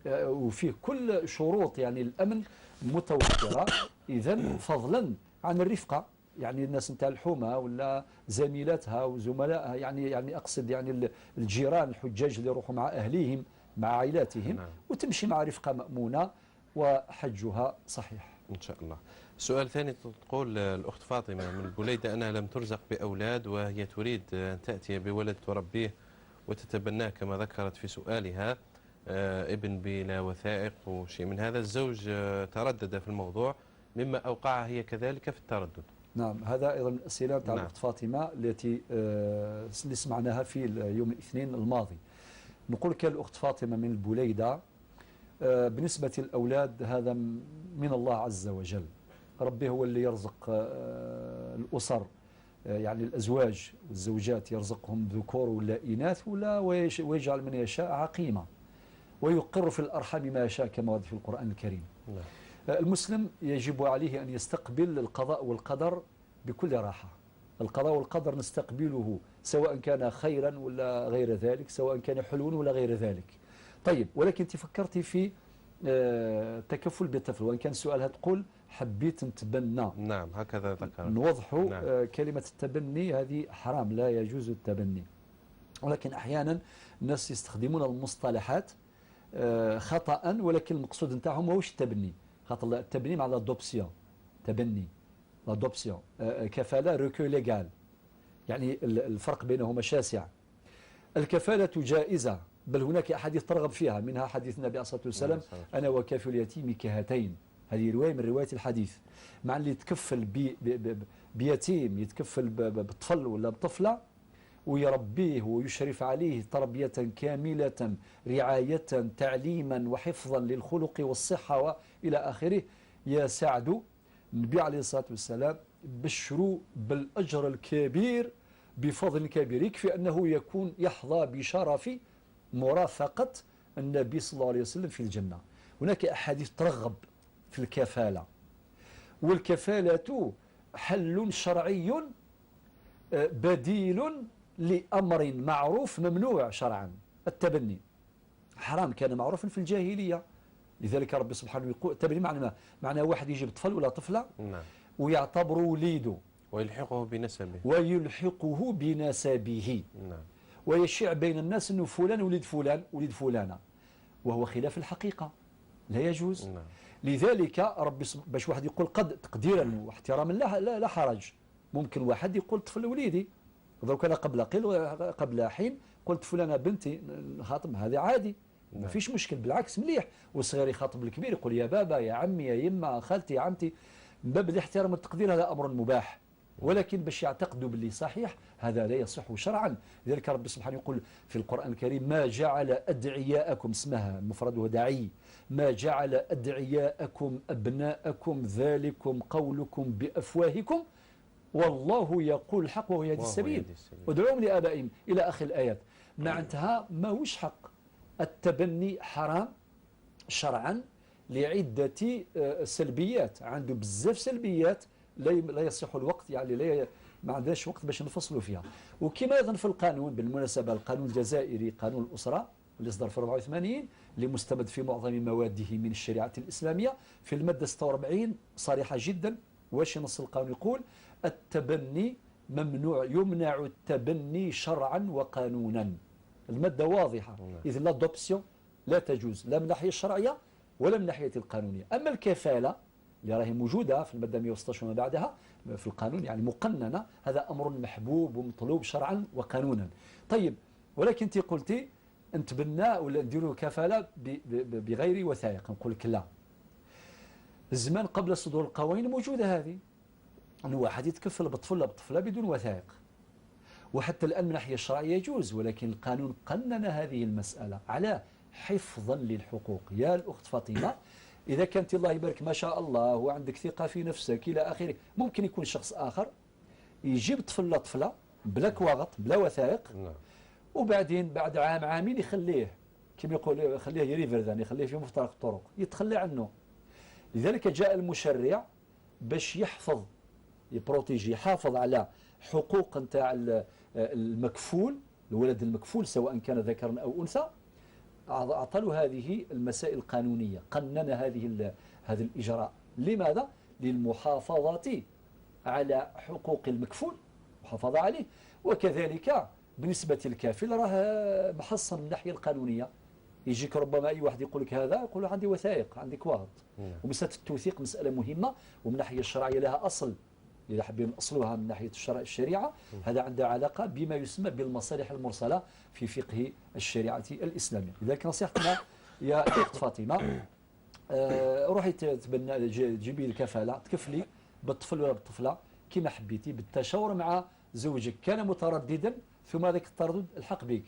وفيه كل شروط يعني الأمن متوفرة. إذن فضلا عن الرفقة، يعني الناس نتاع الحومة ولا زميلاتها وزملائها، يعني أقصد يعني الجيران الحجاج اللي يروحوا مع أهليهم مع عائلاتهم، وتمشي مع رفقة مأمونة وحجها صحيح إن شاء الله. سؤال ثاني، تقول الأخت فاطمة من البليدة أنها لم ترزق بأولاد، وهي تريد أن تأتي بولد تربيه وتتبناه كما ذكرت في سؤالها، ابن بلا وثائق وشيء من هذا. الزوج تردد في الموضوع مما أوقعها هي كذلك في التردد. نعم، هذا أيضا الأسئلة تاع الأخت فاطمة التي اللي سمعناها في يوم الاثنين الماضي. نقول لك الأخت فاطمة من البليدة، بالنسبة للأولاد هذا من الله عز وجل، ربي هو اللي يرزق الأسر، يعني الأزواج والزوجات يرزقهم ذكور ولا إناث ولا، ويجعل من يشاء عقيمة، ويقر في الأرحام ما يشاء كما ورد في القرآن الكريم. المسلم يجب عليه أن يستقبل القضاء والقدر بكل راحة. القضاء والقدر نستقبله سواء كان خيرا ولا غير ذلك، سواء كان حلو ولا غير ذلك. طيب، ولكن انت فكرتي في تكفل بالطفل، وان كان سؤالها تقول حبيت نتبنى. نعم هكذا ذكرت. نوضحوا نعم. كلمة التبني هذه حرام، لا يجوز التبني، ولكن أحيانا الناس يستخدمون المصطلحات خطأ، ولكن المقصود نتاعهم ماهوش التبني، خاطر التبني مع الادوبسيون، تبني لادوبسيون، كفالة ريكو ليغال، يعني الفرق بينهما شاسع. الكفالة جائزة، بل هناك أحاديث ترغب فيها، منها حديث النبي عليه الصلاة والسلام أنا وكافل اليتيم كهاتين. هذه رواية من روايات الحديث. مع اللي يتكفل بيتيم، يتكفل بطفل ولا بطفلة ويربيه ويشرف عليه تربية كاملة، رعاية، تعليما وحفظا للخلق والصحة وإلى آخره، يا سعد النبي عليه الصلاة والسلام بشروا بالأجر الكبير بفضل كبير، يكفي أنه يكون يحظى بشرف مرافقة النبي صلى الله عليه وسلم في الجنة. هناك أحاديث ترغب في الكفالة، والكفالة حل شرعي بديل لأمر معروف ممنوع شرعا. التبني حرام كان معروفا في الجاهلية، لذلك ربي سبحانه يقول التبني معنى واحد يجيب طفل ولا طفلة ويعتبر وليده ويلحقه بنسبه ويشيع بين الناس أنه فلان ولد فلان ولد فلانة، وهو خلاف الحقيقة، لا يجوز. لذلك ربي باش واحد يقول قد تقديرا واحتراما لا حرج، ممكن واحد يقول طفل وليدي، ودروك انا قبل حين قلت فلانة بنتي خاطب، هذا عادي ما فيش مشكل، بالعكس مليح. والصغير يخاطب الكبير يقول يا بابا يا عمي يا يما خالتي يا عمتي، من باب الاحترام والتقدير، هذا أمر مباح. ولكن باش يعتقدوا باللي صحيح هذا لا يصح شرعا. لذلك ربي سبحانه يقول في القرآن الكريم ما جعل أدعياءكم، اسمها مفرده داعي، ما جعل أدعياءكم أبناءكم ذلكم قولكم بأفواهكم والله يقول الحق وهو يهدي السبيل ادعوهم لآبائهم إلى آخر الآيات. معناتها ماهوش حق. التبني حرام شرعا لعدة سلبيات، عنده بزاف سلبيات لا يصح الوقت، يعني ما عندناش وقت باش نفصلوا فيها. وكما أيضا في القانون بالمناسبة، القانون الجزائري قانون الأسرة اللي اصدر في 84 اللي مستمد في معظم مواده من الشريعة الإسلامية، في المادة 46 صريحة جدا. واش نص القانون يقول؟ التبني ممنوع، يمنع التبني شرعا وقانونا. المادة واضحة، إذن لادوبسيون لا تجوز لا من الناحية الشرعية ولا من الناحية القانونية. أما الكفالة اللي راهي موجودة في المادة 116 وما بعدها في القانون، يعني مقننة، هذا أمر محبوب ومطلوب شرعا وقانونا. طيب، ولكن انت قلتي نتبنى ولا نديروا كفالة بغير وثائق. نقول لك لا، الزمان قبل صدور القوانين موجودة هذه، أن واحد يتكفل بطفل ولا بطفلة بدون وثائق، وحتى الآن من الناحية الشرعية يجوز، ولكن القانون قنن هذه المسألة على حفظا للحقوق. يا الأخت فاطمة، إذا كانت الله يبارك ما شاء الله وعندك ثقة في نفسك إلى آخره، ممكن يكون شخص آخر يجيب طفل لا طفلة بلا كواغط بلا وثائق، وبعدين بعد عام عامين يخليه كما يقول يخليه يريفردان، يخليه في مفترق الطرق، يتخلى عنه. لذلك جاء المشرع باش يحفظ يبروتيجي، يحافظ على حقوق نتاع المكفول، الولد المكفول سواء كان ذكرا أو أنثى، أعطى له هذه المسائل القانونية، قنن هذا الإجراء. لماذا؟ للمحافظة على حقوق المكفول، محافظة عليه، وكذلك بالنسبة للكافل راه محصن من الناحية القانونية. يجيك ربما أي واحد يقول لك هذا، يقول له عندي وثائق عندي كواغط. ومسألة التوثيق مسألة مهمة، ومن الناحية الشرعية لها أصل، إذا حابين أصلها من ناحية الشريعة، هذا عنده علاقة بما يسمى بالمصالح المرسلة في فقه الشريعة الإسلامية. لذلك نصيحتنا يا أخت فاطمة، روحي تبنى جيبي الكفالة، تكفلي بالطفل ولا بالطفلة كما حبيتي، بالتشاور مع زوجك. كان مترددا ثم ذاك التردد الحق بك،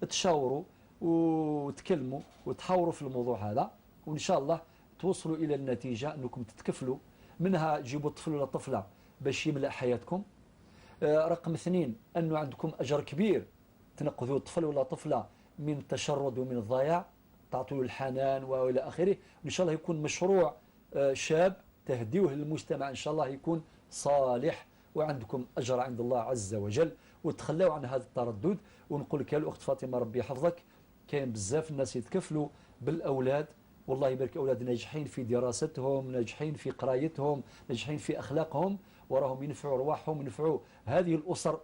تشاوروا وتكلموا وتحاوروا في الموضوع هذا، وإن شاء الله توصلوا إلى النتيجة أنكم تتكفلوا. منها جيبوا الطفل ولا الطفلة باش يملأ حياتكم. رقم 2 أنه عندكم أجر كبير، تنقذوا الطفل ولا طفلة من التشرد ومن الضياع، تعطوا الحنان وإلى آخره. وإن شاء الله يكون مشروع شاب تهديوه للمجتمع، إن شاء الله يكون صالح وعندكم أجر عند الله عز وجل. وتخلوا عن هذا التردد. ونقول لك يا الأخت فاطمة ربي يحفظك، كاين بزاف الناس يتكفلوا بالأولاد، والله يبارك، أولاد ناجحين في دراستهم، ناجحين في قرايتهم، ناجحين في أخلاقهم، وراهم ينفعوا أرواحهم، ينفعوا هذه الأسرة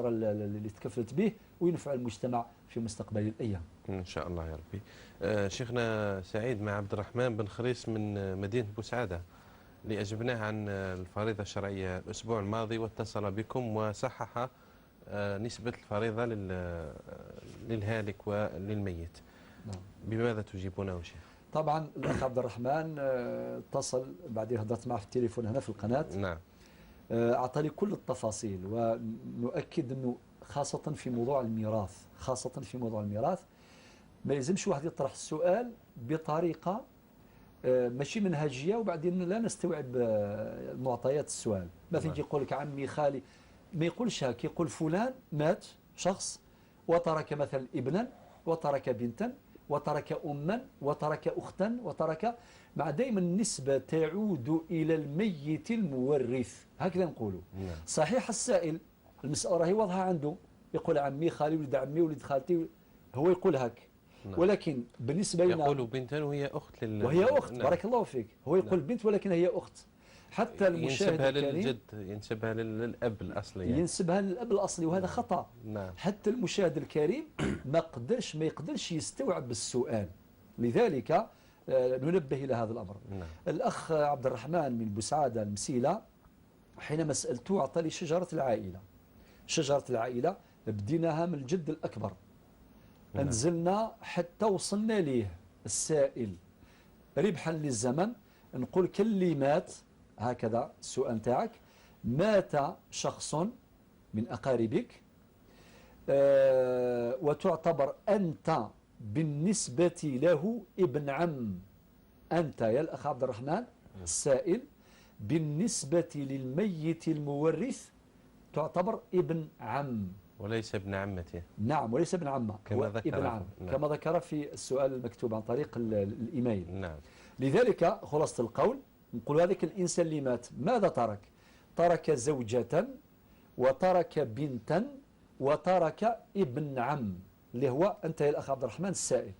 اللي تكفلت به، وينفع المجتمع في مستقبل الأيام إن شاء الله يا ربي. شيخنا سعيد مع عبد الرحمن بن خريس من مدينة بوسعادة، اللي أجبناه عن الفريضة الشرعية الأسبوع الماضي، واتصل بكم وصحح نسبة الفريضة للهالك وللميت. نعم. بماذا تجيبونه شيخ؟ طبعا الأخ عبد الرحمن اتصل بعدين هدرت معه في التليفون هنا في القناة. نعم. أعطاني كل التفاصيل، ونؤكد أنه خاصة في موضوع الميراث ما يلزمش واحد يطرح السؤال بطريقة ماشي منهجية وبعدين لا نستوعب معطيات السؤال. مثلا يقول لك عمي خالي، ما يقولش هيك، يقول فلان مات شخص وترك مثلا ابنا وترك بنتا وترك أما وترك أختا وترك، مع دائما النسبة تعود إلى الميت المورث، هكذا نقوله. صحيح السائل المسألة راهي واضحة عنده، يقول عمي خالي ولد عمي ولد خالتي، هو يقول هك. ولكن بالنسبة لنا يقول بنتا وهي أخت وهي أخت. بارك الله فيك. هو يقول بنت ولكن هي أخت. حتى المشاهد ينسبها الكريم للجد، ينسبها للأب الأصلي يعني. ينسبها للأب الأصلي، وهذا خطأ. نعم. حتى المشاهد الكريم ما يقدرش يستوعب السؤال، لذلك ننبه إلى هذا الأمر. نعم. الأخ عبد الرحمن من بوسعادة المسيلة حينما سألته أعطى لي شجرة العائلة بديناها من الجد الأكبر. نعم. أنزلنا حتى وصلنا ليه السائل ربحا للزمن، نقول كل مات هكذا. السؤال تاعك مات شخص من أقاربك وتعتبر أنت بالنسبة له ابن عم. أنت يا الأخ عبد الرحمن السائل بالنسبة للميت المورث تعتبر ابن عم وليس ابن عمته. نعم، وليس ابن عمه، كما ذكر ابن عم. نعم. كما ذكر في السؤال المكتوب عن طريق الإيميل. نعم. لذلك خلاصة القول نقول هذاك الإنسان اللي مات ماذا ترك؟ ترك زوجة وترك بنتا وترك ابن عم، اللي هو أنت يا الأخ عبد الرحمن السائل.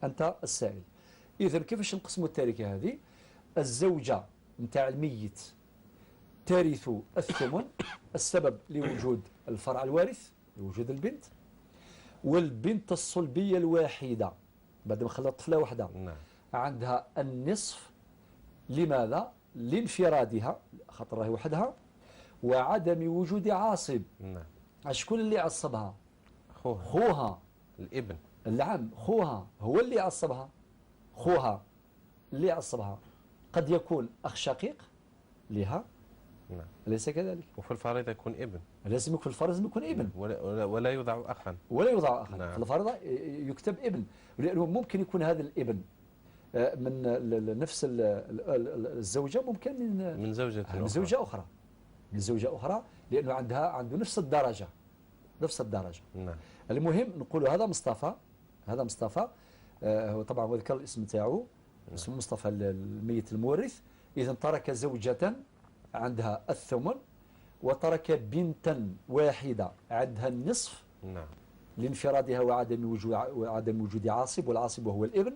أنت السائل. إذن كيفاش نقسموا التركة هذه؟ الزوجة نتاع الميت ترث الثمن، السبب لوجود الفرع الوارث، لوجود البنت، والبنت الصلبية الواحدة بعد ما خلت طفلة واحدة نعم. عندها النصف. لماذا؟ لانفرادها، خاطر راهي وحدها، وعدم وجود عاصب. نعم. شكون اللي عصبها؟ خوها. خوها الابن. العم. خوها هو اللي عصبها، خوها اللي عصبها. قد يكون أخ شقيق لها. نعم. أليس كذلك؟ وفي الفريضة يكون ابن. لازم يكون في الفرض يكون ابن، ولا يوضع أخا. ولا يوضع أخا. نعم. في الفرض يكتب ابن، لأنه ممكن يكون هذا الابن من نفس الزوجة، ممكن من زوجة من زوجة أخرى، من زوجة أخرى، لأنه عنده نفس الدرجة. نعم. المهم نقول هذا مصطفى، هو طبعا وذكر الاسم تاعو، اسمه مصطفى الميت المورث. إذا ترك زوجة عندها الثمن، وترك بنتا واحدة عندها النصف. نعم. لانفرادها وعدم وجود عاصب، والعاصب وهو الابن.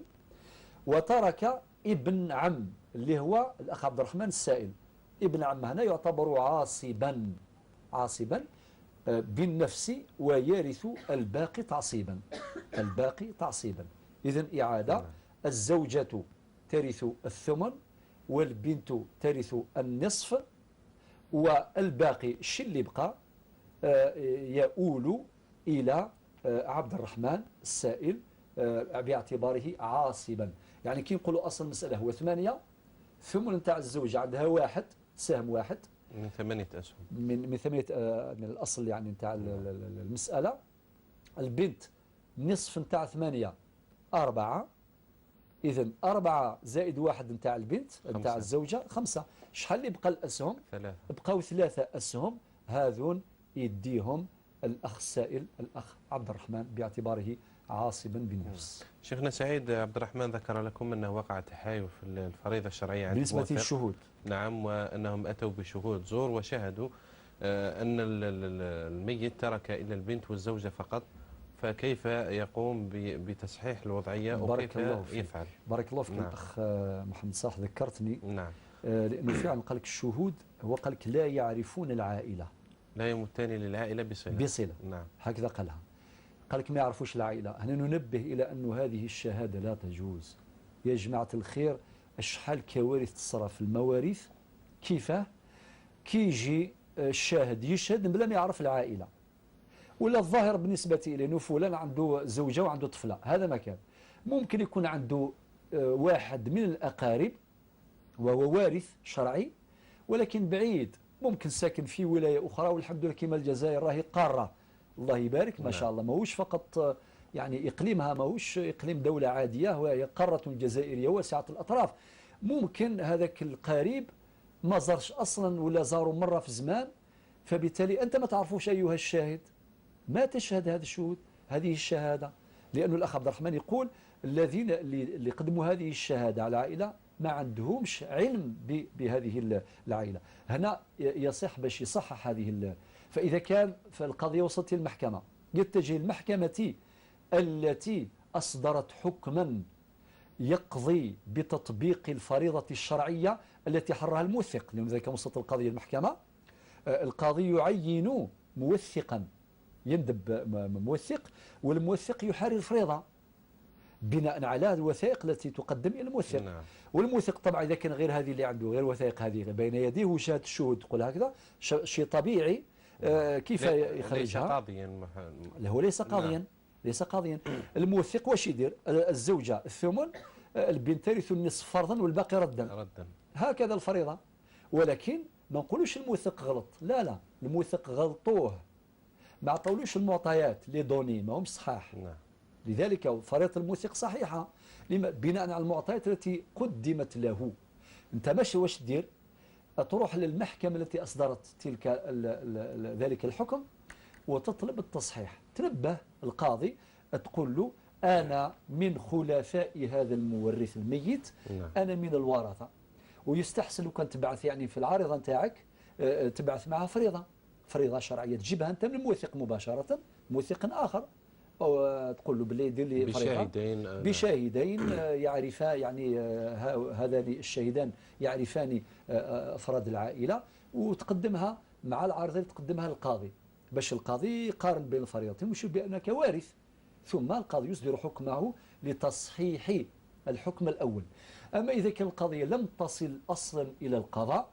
وترك ابن عم اللي هو الأخ عبد الرحمن السائل. ابن عم هنا يعتبر عاصبا بالنفس، ويرث الباقي تعصيبا. إذن إعادة: الزوجة ترث الثمن، والبنت ترث النصف، والباقي الشيء اللي بقى يؤول إلى عبد الرحمن السائل باعتباره عاصبا. يعني كي نقولوا أصل المسألة هو 8، ثمن نتاع الزوجة عندها 1 سهم واحد من 8 أسهم، من 8 من الأصل يعني نتاع المسألة. البنت نصف نتاع 8 4، إذن 4 زائد 1 نتاع البنت نتاع الزوجة 5. شحال اللي بقى الأسهم؟ 3. بقاو 3 أسهم، هذون يديهم الأخ السائل الأخ عبد الرحمن باعتباره عاصبا بالنفس. شيخنا سعيد عبد الرحمن ذكر لكم أنه وقع تحايل في الفريضة الشرعية عند بالنسبة للشهود. نعم، وأنهم أتوا بشهود زور وشهدوا أن الميت ترك إلى البنت والزوجة فقط، فكيف يقوم بتصحيح الوضعية وكيف يفعل؟ بارك الله فيك. نعم. الأخ محمد صالح ذكرتني. نعم. لأنه فعلا قال لك الشهود، هو قال لك لا يعرفون العائلة، لا يمتان للعائلة بصلة. نعم. هكذا قالها، قال لك ما يعرفوش العائلة. هنا ننبه إلى أن هذه الشهادة لا تجوز. يا جماعة الخير، شحال كوارث تصرى في المواريث كيفاه كيجي الشاهد يشهد بلا ما يعرف العائلة، ولا الظاهر بالنسبة إليه أنه فلان عنده زوجة وعنده طفلة، هذا ما كان. ممكن يكون عنده واحد من الأقارب وهو وارث شرعي ولكن بعيد، ممكن ساكن في ولاية أخرى، والحمد لله كما الجزائر راهي قارة الله يبارك ما شاء الله، ماهوش فقط يعني إقليمها ماهوش إقليم دولة عادية، وهي قارة جزائرية واسعة الأطراف. ممكن هذاك القريب ما زارش أصلا ولا زاروا مرة في زمان، فبالتالي أنت ما تعرفوش أيها الشاهد، ما تشهد هذا الشهود هذه الشهادة، لأن الأخ عبد الرحمن يقول الذين اللي قدموا هذه الشهادة على العائلة ما عندهمش علم بهذه العائلة. هنا يصح باش يصحح هذه فإذا كان فالقضية وصلت المحكمة، يتجه المحكمة التي أصدرت حكما يقضي بتطبيق الفريضة الشرعية التي حرها الموثق، لذلك وصلت القضية المحكمة، القاضي يعين موثقا، يندب موثق، والموثق يحرر الفريضة بناء على الوثائق التي تقدم إلى الموثق. نعم. والموثق طبعا إذا كان غير هذه اللي عنده غير وثائق هذه بين يديه وشهادة الشهود تقول هكذا شيء طبيعي، كيف يخرجها؟ ليس قاضيا. هو ليس قاضيا. نعم. ليس قاضيا. الموثق واش يدير؟ الزوجة الثمن، البنت ترث النصف فرضا والباقي ردا. هكذا الفريضة. ولكن ما نقولوش الموثق غلط، لا الموثق غلطوه، ما عطولوش المعطيات لي دوني ما همش صحاح. نعم. لذلك فريضة الموثق صحيحة بناء على المعطيات التي قدمت له. انت ماشي واش دير؟ تروح للمحكمة التي أصدرت تلك ذلك الحكم وتطلب التصحيح، تنبه القاضي تقول له أنا من خلفاء هذا المورث الميت، أنا من الورثة، ويستحسن لو كان تبعث يعني في العارضة نتاعك تبعث معها فريضة شرعية تجيبها أنت من الموثق مباشرة، موثق آخر، أو تقول له باللي يدير لي بشاهدين يعرفا يعني هذان الشاهدان يعرفان أفراد العائلة، وتقدمها مع العارضة تقدمها للقاضي باش القاضي يقارن بين الفريضتين ويشوف بأنك وارث، ثم القاضي يصدر حكمه لتصحيح الحكم الأول. أما إذا كان القضية لم تصل أصلا إلى القضاء،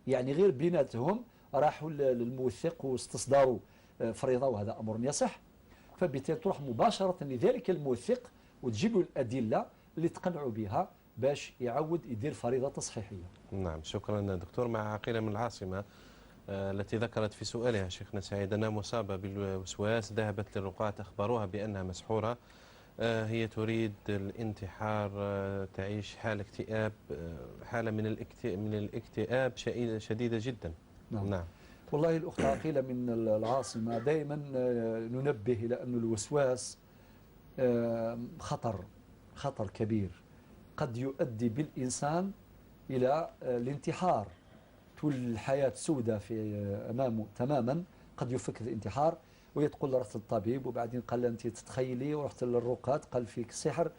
يعني غير بيناتهم راحوا للموثق واستصداروا فريضة وهذا أمر يصح، فبالتالي تروح مباشرة لذلك الموثق وتجيب الأدلة اللي تقنعوا بها باش يعود يدير فريضة تصحيحية. نعم، شكرا دكتور. مع عقيلة من العاصمة التي ذكرت في سؤالها شيخنا سعيد أنها مصابة بالوسواس، ذهبت للرقاة أخبروها بأنها مسحورة، هي تريد الانتحار، تعيش حالة اكتئاب، حالة من الاكتئاب شديدة جدا. نعم. والله الأخت عقيلة من العاصمة دائما ننبه إلى أن الوسواس خطر كبير، قد يؤدي بالإنسان إلى الانتحار، تولي الحياة سودة في أمامه تماما، قد يفكر الانتحار ويتقول رحت للطبيب وبعدين قال أنت تتخيلي ورحت للرقاة قال فيك السحر.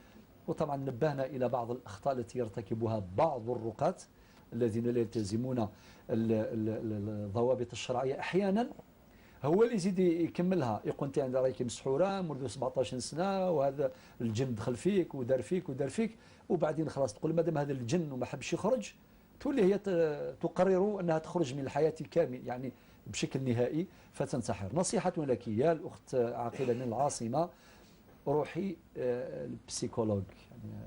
وطبعا نبهنا إلى بعض الأخطاء التي يرتكبها بعض الرقاة الذين لا يلتزمون الضوابط الشرعية، أحيانا هو اللي يزيد يكملها، يقول أنت عندك رايك مسحورة منذ 17 سنة وهذا الجن دخل فيك ودار فيك وبعدين خلاص تقول مادام هذا الجن وما حبش يخرج، تولي هي تقرر أنها تخرج من الحياة كامل يعني بشكل نهائي فتنتحر. نصيحة لك يا الأخت عقيلة من العاصمة، روحي البسيكولوج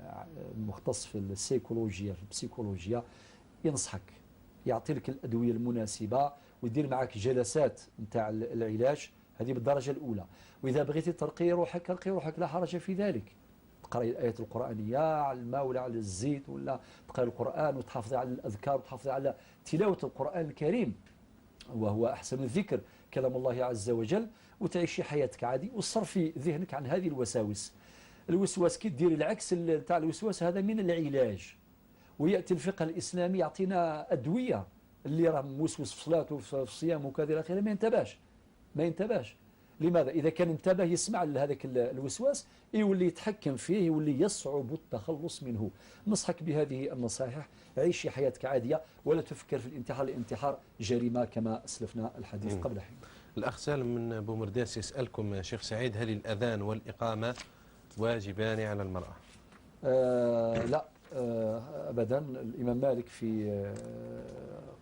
يعني المختص في السيكولوجيا في البسيكولوجيا ينصحك، يعطي لك الأدوية المناسبة ويدير معك جلسات نتاع العلاج، هذه بالدرجة الأولى. وإذا بغيتي ترقي روحك لا حرج في ذلك، تقرأي الآيات القرآنية على الماء ولا على الزيت، ولا تقرأي القرآن وتحافظي على الأذكار وتحافظي على تلاوة القرآن الكريم وهو أحسن الذكر كلام الله عز وجل، وتعيشي حياتك عادي وتصرفي ذهنك عن هذه الوسواس كي ديري العكس تاع الوسواس هذا من العلاج. ويأتي الفقه الإسلامي يعطينا أدوية اللي راه موسوس في صلاته في الصيام وكذا إلى آخره ما ينتبهش. لماذا؟ إذا كان انتبه يسمع لهذاك الوسواس يولي يتحكم فيه، يولي يصعب التخلص منه. نصحك بهذه النصائح، عيشي حياتك عادية ولا تفكر في الانتحار، الانتحار جريمة كما أسلفنا الحديث قبل حين. الأخ سالم من بومرداس يسألكم شيخ سعيد، هل الأذان والإقامة واجبان على المرأة؟ لا، أبدا. الإمام مالك في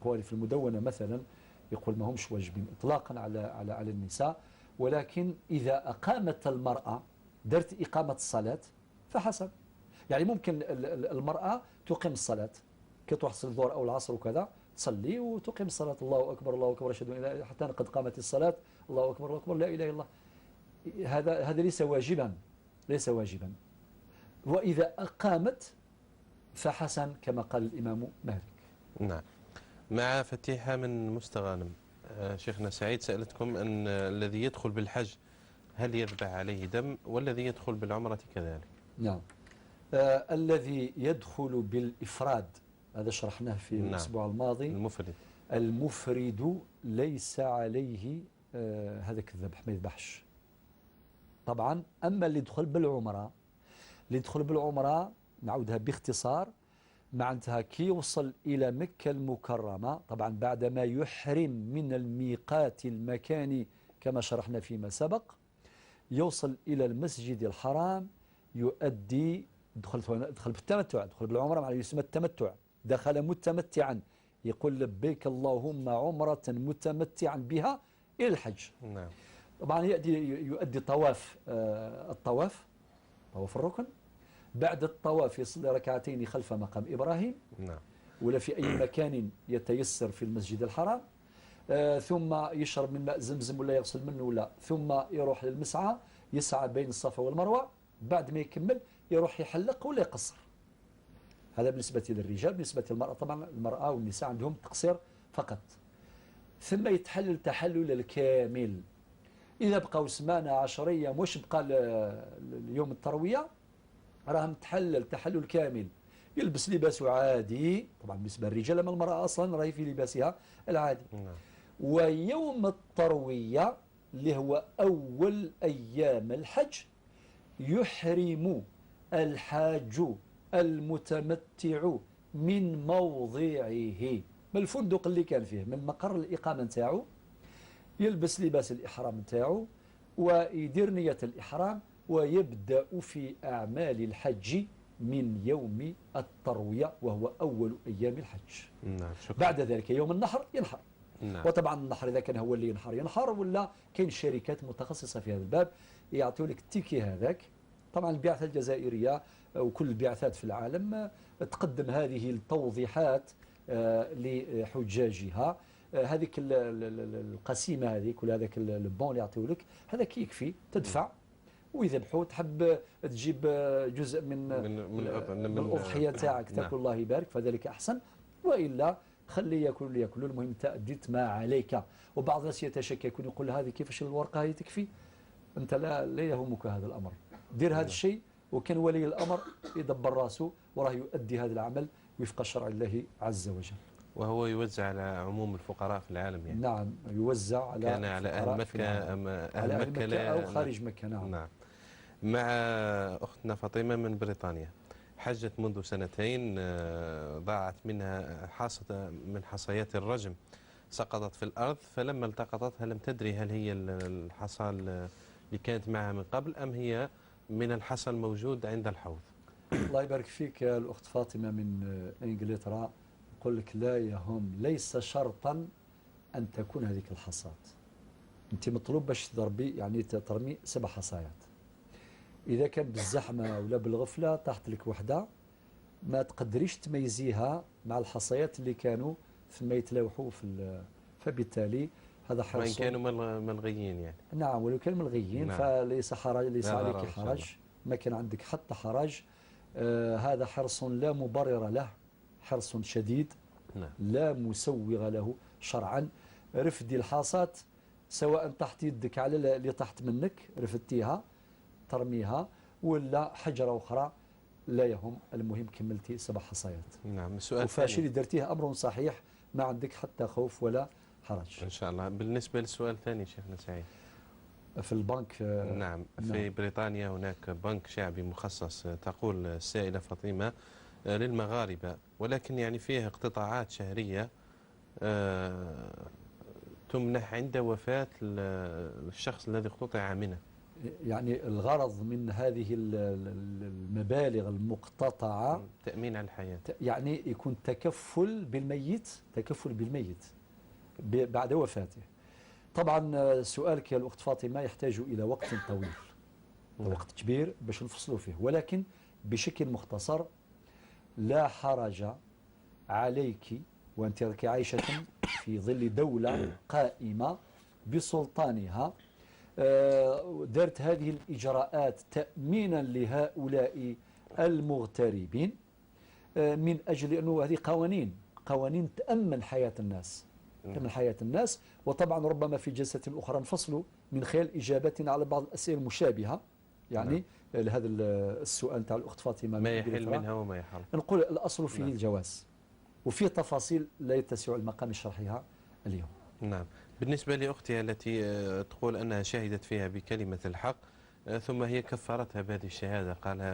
قوله في المدونة مثلا يقول ما همش واجبين إطلاقا على النساء، ولكن إذا أقامت المرأة درت إقامة الصلاة فحسن. يعني ممكن المرأة تقيم الصلاة كي تحصل الظهر أو العصر وكذا، تصلي وتقيم الصلاة، الله أكبر الله أكبر أشهد أن لا إله إلا الله حتى قد قامت الصلاة، الله أكبر الله أكبر لا إله إلا الله. هذا ليس واجبا، ليس واجبا. وإذا أقامت فحسن كما قال الإمام مالك. نعم. مع فتيحة من مستغانم، شيخنا سعيد سألتكم أن الذي يدخل بالحج هل يذبح عليه دم والذي يدخل بالعمرة كذلك؟ نعم. الذي يدخل بالإفراد هذا شرحناه في الأسبوع الماضي، المفرد ليس عليه هذاك الذبح، ما يذبحش طبعا. أما اللي يدخل بالعمرة، اللي يدخل بالعمرة نعودها باختصار، معناتها كي يوصل إلى مكة المكرمة طبعا بعدما يحرم من الميقات المكاني كما شرحنا فيما سبق، يوصل إلى المسجد الحرام يؤدي دخل بالتمتع، دخل بالعمرة معناه يسمى التمتع، دخل متمتعا يقول لبيك اللهم عمرة متمتعا بها إلى الحج. نعم. طبعا يؤدي طواف الطواف الركن، بعد الطواف يصلي ركعتين خلف مقام إبراهيم. نعم. ولا في أي مكان يتيسر في المسجد الحرام، ثم يشرب من ماء زمزم ولا يغسل منه ولا، ثم يروح للمسعى يسعى بين الصفا والمروة، بعد ما يكمل يروح يحلق ولا يقصر. هذا بالنسبة للرجال. بالنسبة للمرأة طبعا المرأة والنساء عندهم تقصير فقط. ثم يتحلل تحلل الكامل. إذا بقوا سمانة 10 أيام واش بقى اليوم التروية راهم تحلل تحلل كامل، يلبس لباسه عادي طبعا بالنسبة للرجال، أما المرأة أصلا راهي في لباسها العادي. ويوم التروية اللي هو أول أيام الحج يحرم الحاج المتمتع من موضعه، من الفندق اللي كان فيه، من مقر الإقامة نتاعو، يلبس لباس الإحرام نتاعو ويدير نية الإحرام ويبدأ في أعمال الحج من يوم التروية وهو أول أيام الحج. نعم. بعد ذلك يوم النحر ينحر. نعم. وطبعا النحر إذا كان هو اللي ينحر ولا كاين شركات متخصصة في هذا الباب يعطيو لك التيكي هذاك. طبعا البعثة الجزائرية وكل البعثات في العالم تقدم هذه التوضيحات لحجاجها. هذيك القسيمة هذيك ولا هذاك البون اللي يعطيو لك هذاك يكفي، تدفع ويذبحوا. تحب تجيب جزء من الأضحية تاعك تاكل الله يبارك فذلك أحسن، وإلا خلي ياكل اللي ياكلوا، المهم انت أديت ما عليك. وبعض الناس يتشككون يقول هذه كيفاش الورقة هذه تكفي؟ أنت لا يهمك هذا الأمر، دير هذا الشيء وكان ولي الأمر يدبر راسه وراه يؤدي هذا العمل وفق شرع الله عز وجل. وهو يوزع على عموم الفقراء في العالم يعني. نعم يوزع على كان على أهل مكة أم أهل مكة أو خارج مكة. نعم. مع أختنا فاطمة من بريطانيا، حجت منذ 2 ضاعت منها حاصة من حصيات الرجم سقطت في الأرض، فلما التقطتها لم تدري هل هي الحصى اللي كانت معها من قبل أم هي من الحصى الموجود عند الحوض. الله يبارك فيك الأخت فاطمة من إنجلترا، يقول لك لا يهم، ليس شرطا أن تكون هذيك الحصات. أنت مطلوب باش تضربي يعني ترمي 7 حصايات. إذا كان بالزحمة ولا بالغفلة طاحت لك وحدة ما تقدريش تميزيها مع الحصيات اللي كانوا ثم يتلاوحوا فبالتالي هذا حرص. وإن كانوا ملغيين يعني. نعم ولو كانوا ملغيين. نعم. فليس حرج، ليس عليك حرج، ما كان عندك حتى حرج. هذا حرص لا مبرر له، حرص شديد. نعم. لا مسوغ له شرعا. رفدي الحاصات سواء تحت يدك على اللي تحت منك رفدتيها ترميها ولا حجرة أخرى لا يهم، المهم كملتي 7 حصيات. نعم. السؤال وفاشل درتيه أمر صحيح، ما عندك حتى خوف ولا حرج إن شاء الله. بالنسبة للسؤال الثاني شيخنا سعيد، في البنك. نعم. في بريطانيا هناك بنك شعبي مخصص، تقول السائلة فاطمة، للمغاربة، ولكن يعني فيه اقتطاعات شهرية تمنح عند وفاة الشخص الذي اقتطع منه. يعني الغرض من هذه المبالغ المقتطعة تأمين على الحياة، يعني يكون تكفل بالميت بعد وفاته. طبعا سؤالك يا الأخت فاطمة يحتاج إلى وقت طويل، وقت كبير باش نفصلوا فيه، ولكن بشكل مختصر: لا حرج عليك وأنت راك عايشة في ظل دولة قائمة بسلطانها، دارت هذه الإجراءات تأمينا لهؤلاء المغتربين، من أجل أنه هذه قوانين تأمن حياة الناس، تأمن حياة الناس. وطبعا ربما في جلسة أخرى نفصل من خلال إجابتنا على بعض الأسئلة المشابهة، يعني لهذا السؤال تاع الأخت فاطمة ما يحل منها وما يحرم. نقول الأصل فيه الجواز، وفي تفاصيل لا يتسع المقام لشرحها اليوم. نعم. بالنسبة لأختها التي تقول أنها شهدت فيها بكلمة الحق، ثم هي كفرتها بهذه الشهادة،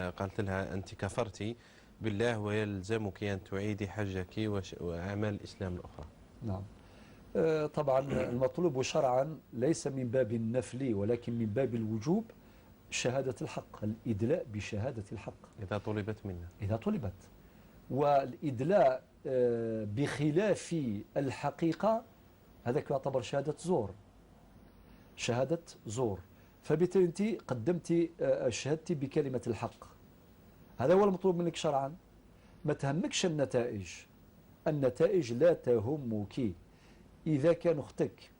قالت لها أنت كفرتي بالله ويلزمك أن تعيدي حجك وأعمال الإسلام الأخرى. نعم. طبعا المطلوب شرعا ليس من باب النفل ولكن من باب الوجوب شهادة الحق، الإدلاء بشهادة الحق إذا طلبت منا، إذا طلبت. والإدلاء بخلاف الحقيقة هذا يعتبر شهادة زور. فبالتالي أنت قدمت شهادتي بكلمة الحق، هذا هو المطلوب منك شرعا. ما تهمكش النتائج لا تهمك. إذا كان أختك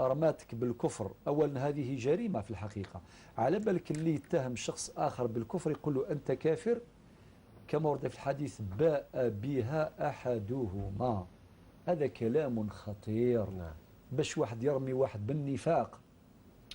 أرماتك بالكفر، أولا هذه جريمة في الحقيقة، على بالك اللي يتهم شخص آخر بالكفر يقول له أنت كافر، كما ورد في الحديث باء بها أحدهما. هذا كلام خطير. نعم. باش واحد يرمي واحد بالنفاق،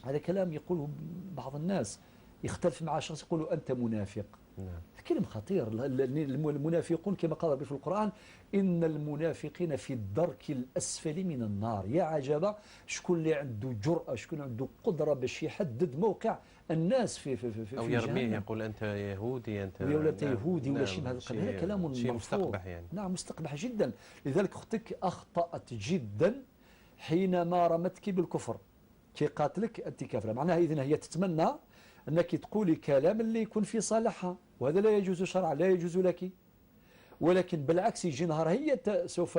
هذا كلام يقوله بعض الناس، يختلف مع شخص يقول له أنت منافق. نعم. كلام خطير. المنافقون كما قال ربي في القرآن: إن المنافقين في الدرك الأسفل من النار. يا عجبا شكون اللي عنده جرأة، شكون عنده قدرة باش يحدد موقع الناس في أو يرميه، يقول أنت يهودي، أنت ولا يهودي ولا شيء من هذا القبيل. هذا كلام مستقبح يعني. نعم، مستقبح جدا. لذلك أختك أخطأت جدا حينما رمتك بالكفر، كي قاتلك أنت كافرة. معناها إذن هي تتمنى أنك تقولي كلام اللي يكون في صالحها، وهذا لا يجوز شرعا، لا يجوز لك. ولكن بالعكس يجي نهار هي سوف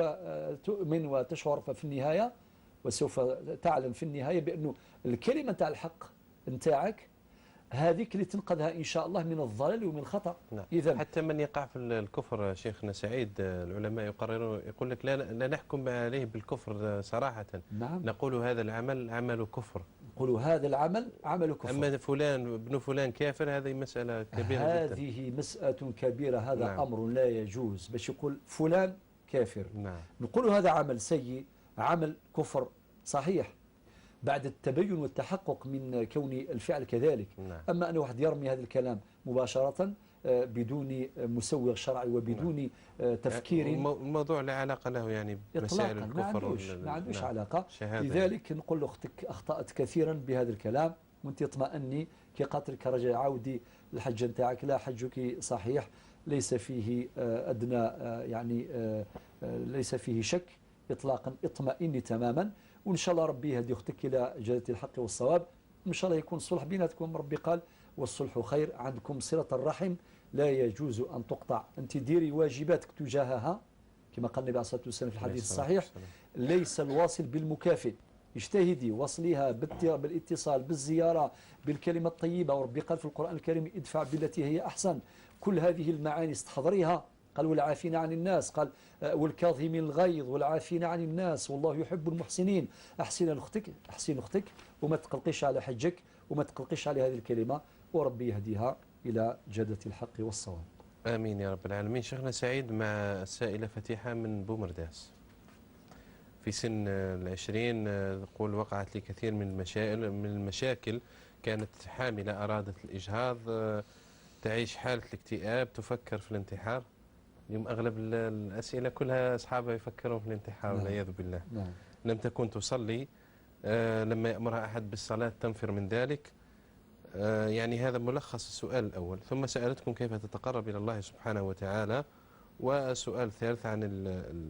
تؤمن وتشعر في النهاية، وسوف تعلم في النهاية بأنه الكلمة تاع الحق نتاعك هذيك اللي تنقذها إن شاء الله من الضلال ومن الخطأ. نعم. إذن حتى من يقع في الكفر شيخنا سعيد، العلماء يقررون، يقول لك لا نحكم عليه بالكفر صراحة. نعم. نقول هذا العمل عمل كفر، نقولوا هذا العمل عمل كفر. أما فلان ابن فلان كافر، هذه مسألة كبيرة جدا. هذه مسألة كبيرة، هذا نعم. أمر لا يجوز باش يقول فلان كافر. نعم. نقول هذا عمل سيء، عمل كفر صحيح بعد التبين والتحقق من كون الفعل كذلك. نعم. أما أن واحد يرمي هذا الكلام مباشرة بدون مسوغ شرعي وبدون تفكير، الموضوع لا علاقة له يعني بمسائل الكفر، ما عندوش علاقة. شهادة. لذلك نقول أختك أخطأت كثيرا بهذا الكلام، وانت اطمئني كي قاتلك رجاء عودي الحج نتاعك، لا حجك صحيح، ليس فيه أدنى يعني ليس فيه شك إطلاقا. اطمئني تماما، وإن شاء الله ربي يهدي أختك إلى جادة الحق والصواب. إن شاء الله يكون صلح بيناتكم. ربي قال والصلح خير. عندكم صلة الرحم لا يجوز أن تقطع. أنت ديري واجباتك تجاهها كما قال النبي عليه الصلاة والسلام في الحديث الصحيح: ليس الواصل بالمكافئ. اجتهدي وصليها بالاتصال، بالزيارة، بالكلمة الطيبة. وربي قال في القرآن الكريم: ادفع بالتي هي أحسن. كل هذه المعاني استحضريها. قال: والعافين عن الناس، قال: والكاظمين الغيظ، والعافين عن الناس، والله يحب المحسنين. أحسن أختك وما تقلقيش على حجك، وما تقلقيش على هذه الكلمة، وربي يهديها إلى جادة الحق والصواب. آمين يا رب العالمين. شيخنا سعيد، مع السائلة فتيحة من بومرداس في سن 20، تقول: وقعت لي كثير من المشاكل. كانت حاملة، أرادت الإجهاض، تعيش حالة الاكتئاب، تفكر في الانتحار. اليوم أغلب الأسئلة كلها أصحابها يفكرون في الانتحار والعياذ بالله. نعم. لم تكن تصلي، لما يأمرها أحد بالصلاة تنفر من ذلك. يعني هذا ملخص السؤال الأول. ثم سألتكم كيف تتقرب إلى الله سبحانه وتعالى. والسؤال الثالث عن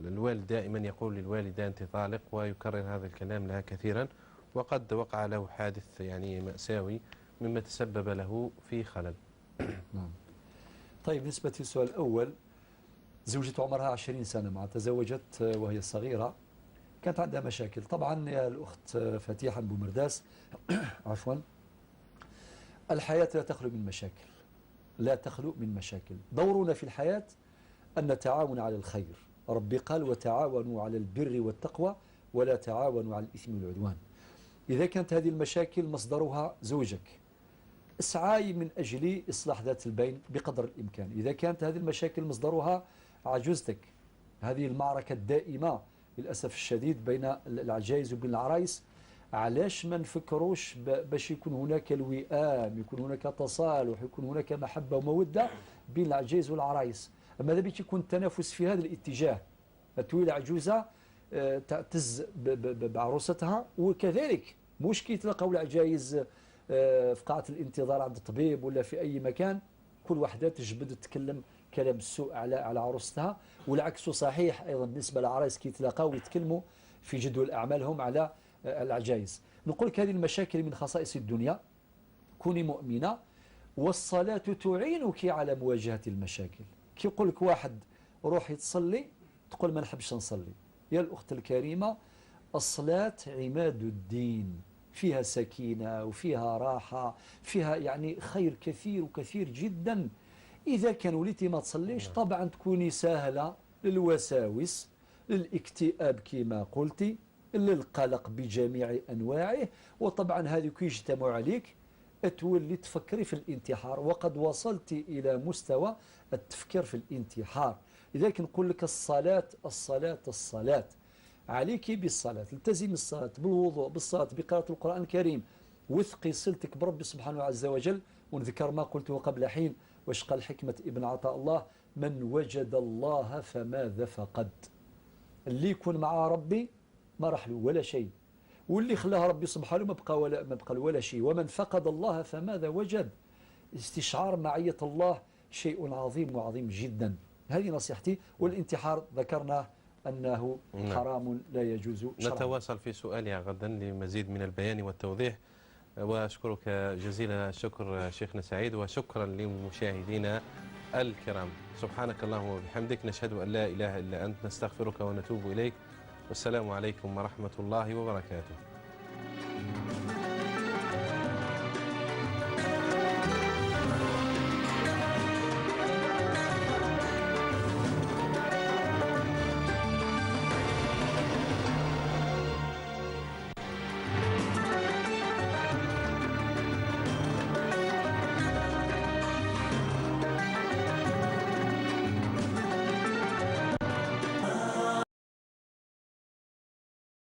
الوالد، دائما يقول للوالدة أنت طالق، ويكرر هذا الكلام لها كثيرا، وقد وقع له حادث يعني مأساوي مما تسبب له في خلل. نعم. طيب بالنسبة للسؤال الأول، زوجته عمرها 20 سنة مع تزوجت وهي صغيرة، كانت عندها مشاكل. طبعا يا الأخت فتيحة بومرداس عفوا، الحياة لا تخلو من مشاكل، لا تخلو من مشاكل. دورنا في الحياة أن نتعاون على الخير. ربي قال وتعاونوا على البر والتقوى ولا تعاونوا على الإثم والعدوان. إذا كانت هذه المشاكل مصدرها زوجك، اسعاي من أجل إصلاح ذات البين بقدر الإمكان. إذا كانت هذه المشاكل مصدرها عجوزتك، هذه المعركة الدائمة للأسف الشديد بين العجائز وبين العرايس، علاش ما نفكروش باش يكون هناك الوئام، يكون هناك تصالح، يكون هناك محبة ومودة بين العجائز والعرايس. أما إذا بيت يكون التنافس في هذا الاتجاه، التويلة عجوزة تعتز بعروستها، وكذلك مش كي تلقاو العجائز في قاعة الانتظار عند الطبيب ولا في أي مكان كل واحدة تجبد تتكلم كلام السوء على عروستها، والعكس صحيح أيضا بالنسبة للعرايس كي تلاقاو يتكلموا في جدول أعمالهم على العجائز. نقول لك هذه المشاكل من خصائص الدنيا، كوني مؤمنة والصلاة تعينك على مواجهة المشاكل. كي يقول لك واحد روحي تصلي تقول ما نحبش نصلي. يا الأخت الكريمة، الصلاة عماد الدين، فيها سكينة وفيها راحة، فيها يعني خير كثير وكثير جدا. إذا كان وليتي ما تصليش طبعا تكوني سهلة للوساوس، للاكتئاب كما قلتي، للقلق بجميع أنواعه، وطبعا هذه يجتمع عليك تولي تفكري في الانتحار، وقد وصلت إلى مستوى التفكير في الانتحار. لذلك نقول لك الصلاة الصلاة الصلاة، عليك بالصلاة، التزمي الصلاة بالوضوء، بالصلاة، بقراءة القرآن الكريم، وثقي صلتك برب سبحانه عز وجل. ونذكر ما قلته قبل حين، واش قال حكمة ابن عطاء الله: من وجد الله فماذا فقد. اللي يكون مع ربي ما راح له ولا شيء، واللي خلاه ربي سبحانه ما بقى ولا شيء. ومن فقد الله فماذا وجد. استشعار معية الله شيء عظيم وعظيم جدا. هذه نصيحتي. والانتحار ذكرنا أنه حرام لا يجوز شرعا. نتواصل في سؤالها غدا لمزيد من البيان والتوضيح. وأشكرك جزيل الشكر شيخنا سعيد، وشكرا لمشاهدينا الكرام. سبحانك اللهم وبحمدك، نشهد أن لا إله إلا أنت، نستغفرك ونتوب إليك، والسلام عليكم ورحمة الله وبركاته.